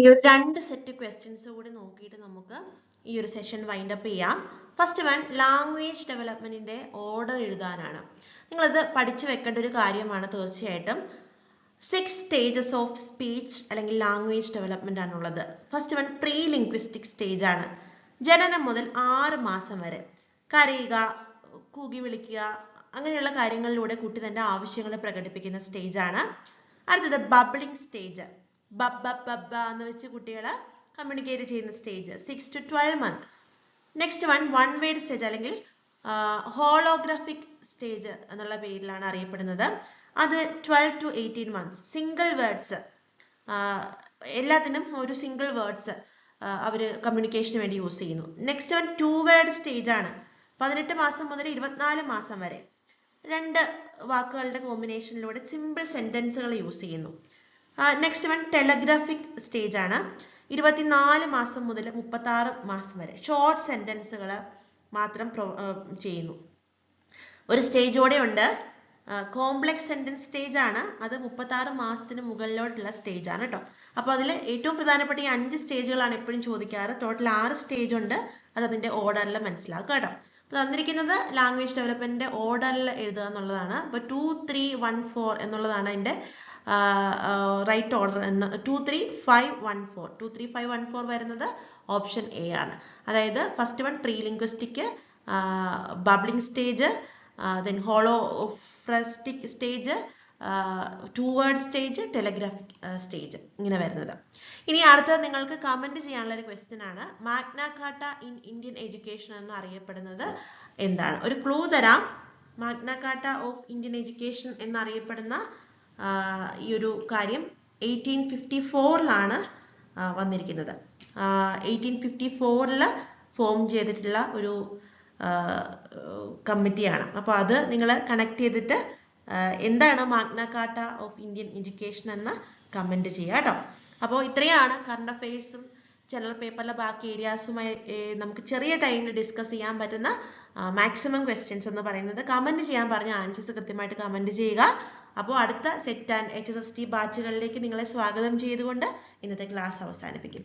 [SPEAKER 1] ഈ ഒരു 2 set questions കൂടി നോക്കിയിട്ട് നമുക്ക് ഈ ഒരു സെഷൻ വൈൻഡ് അപ്പ് ചെയ്യാം. ഫസ്റ്റ് വൺ ലാംഗ്വേജ് ഡെവലപ്മെന്റിന്റെ ഓർഡർ എഴുതാനാണ്. നിങ്ങളിത് പഠിച്ചു വെക്കേണ്ട ഒരു കാര്യമാണ് തീർച്ചയായിട്ടും. 6 stages of speech അല്ലെങ്കിൽ ലാംഗ്വേജ് ഡെവലപ്മെന്റ് ആണുള്ളത്. First one pre linguistic stage ആണ്. ജനനം മുതൽ 6 മാസം വരെ കരയുക, കൂകി വിളിക്കുക, അങ്ങനെയുള്ള കാര്യങ്ങളിലൂടെ കുട്ടി തന്റെ ആവശ്യങ്ങൾ പ്രകടിപ്പിക്കുന്ന സ്റ്റേജ് ആണ്. അടുത്തത് ബബ്ലിംഗ് സ്റ്റേജ്, ബബ്ബ ബബ്ബ എന്ന് വെച്ച് കുട്ടികൾ കമ്മ്യൂണിക്കേറ്റ് ചെയ്യുന്ന stage 6 to 12 months. Next one word stage അല്ലെങ്കിൽ ഹോളോഗ്രാഫിക് സ്റ്റേജ് എന്നുള്ള പേരിലാണ് അറിയപ്പെടുന്നത്. അത് 12 to 18 months. സിംഗിൾ വേർഡ്സ്, എല്ലാത്തിനും ഒരു സിംഗിൾ വേർഡ്സ് അവർ കമ്മ്യൂണിക്കേഷന് വേണ്ടി യൂസ് ചെയ്യുന്നു. നെക്സ്റ്റ് വൺ 2 വേർഡ് സ്റ്റേജ് ആണ്. 18 മാസം മുതൽ 24 മാസം വരെ 2 വാക്കുകളുടെ കോമ്പിനേഷനിലൂടെ സിമ്പിൾ സെന്റൻസുകൾ യൂസ് ചെയ്യുന്നു. നെക്സ്റ്റ് വൺ ടെലഗ്രാഫിക് സ്റ്റേജ് ആണ്. 24 മാസം മുതൽ 36 മാസം വരെ ഷോർട്ട് സെന്റൻസുകൾ മാത്രം ചെയ്യുന്നു. ഒരു സ്റ്റേജ് കൂടെ ഉണ്ട്, കോംപ്ലക്സ് സെന്റൻസ് സ്റ്റേജ് ആണ്. അത് 36 മാസത്തിന് മുകളിലോട്ടുള്ള സ്റ്റേജ് ആണ് കേട്ടോ. അപ്പോൾ അതിൽ ഏറ്റവും പ്രധാനപ്പെട്ട ഈ 5 സ്റ്റേജുകളാണ് എപ്പോഴും ചോദിക്കാറ്. ടോട്ടൽ 6 സ്റ്റേജ് ഉണ്ട്, അത് അതിന്റെ ഓർഡറിൽ മനസ്സിലാക്കുക കേട്ടോ. അപ്പോൾ തന്നിരിക്കുന്നത് ലാംഗ്വേജ് ഡെവലപ്മെന്റിന്റെ ഓർഡറിൽ എഴുതുക എന്നുള്ളതാണ്. അപ്പോൾ 2, 3, 1, 4 എന്നുള്ളതാണ് അതിന്റെ റൈറ്റ് ഓർഡർ. 2, 3, 5, 1, 4 2, 3, 5, 1, 4 വരുന്നത് ഓപ്ഷൻ എ ആണ്. അതായത് first one pre linguistic, bubbling stage, then holographic stage, 2 word stage, telegraphic stage, ഇങ്ങനെ വരുന്നത്. ഇനി അടുത്തത് നിങ്ങൾക്ക് കമന്റ് ചെയ്യാനുള്ള ഒരു ക്വസ്റ്റ്യൻ ആണ്. Magna Carta in Indian education എന്ന് അറിയപ്പെടുന്നത് എന്താണ്? ഒരു ക്ലൂ തരാം. Magna Carta of Indian education എന്നറിയപ്പെടുന്ന ഈ ഒരു കാര്യം 1854ലാണ് വന്നിരിക്കുന്നത്. 1854 ഫോം ചെയ്തിട്ടുള്ള ഒരു കമ്മിറ്റിയാണ്. അപ്പോൾ അത് നിങ്ങൾ കണക്ട് ചെയ്തിട്ട് എന്താണ് Magna Carta of Indian education എന്ന് കമന്റ് ചെയ്യുക കേട്ടോ. അപ്പോൾ ഇത്രയാണ് കറണ്ട് അഫെയർസും ജനറൽ പേപ്പറിലെ ബാക്കി ഏരിയാസുമായി നമുക്ക് ചെറിയ ടൈമിൽ ഡിസ്കസ് ചെയ്യാൻ പറ്റുന്ന മാക്സിമം ക്വസ്റ്റ്യൻസ് എന്ന് പറയുന്നത്. കമന്റ് ചെയ്യാൻ പറഞ്ഞ ആൻസേഴ്സ് കൃത്യമായിട്ട് കമന്റ് ചെയ്യുക. അപ്പോൾ അടുത്ത സെറ്റ് ആൻഡ് HSST ബാച്ചുകളിലേക്ക് നിങ്ങളെ സ്വാഗതം ചെയ്തുകൊണ്ട് ഇന്നത്തെ ക്ലാസ് അവസാനിപ്പിക്കും.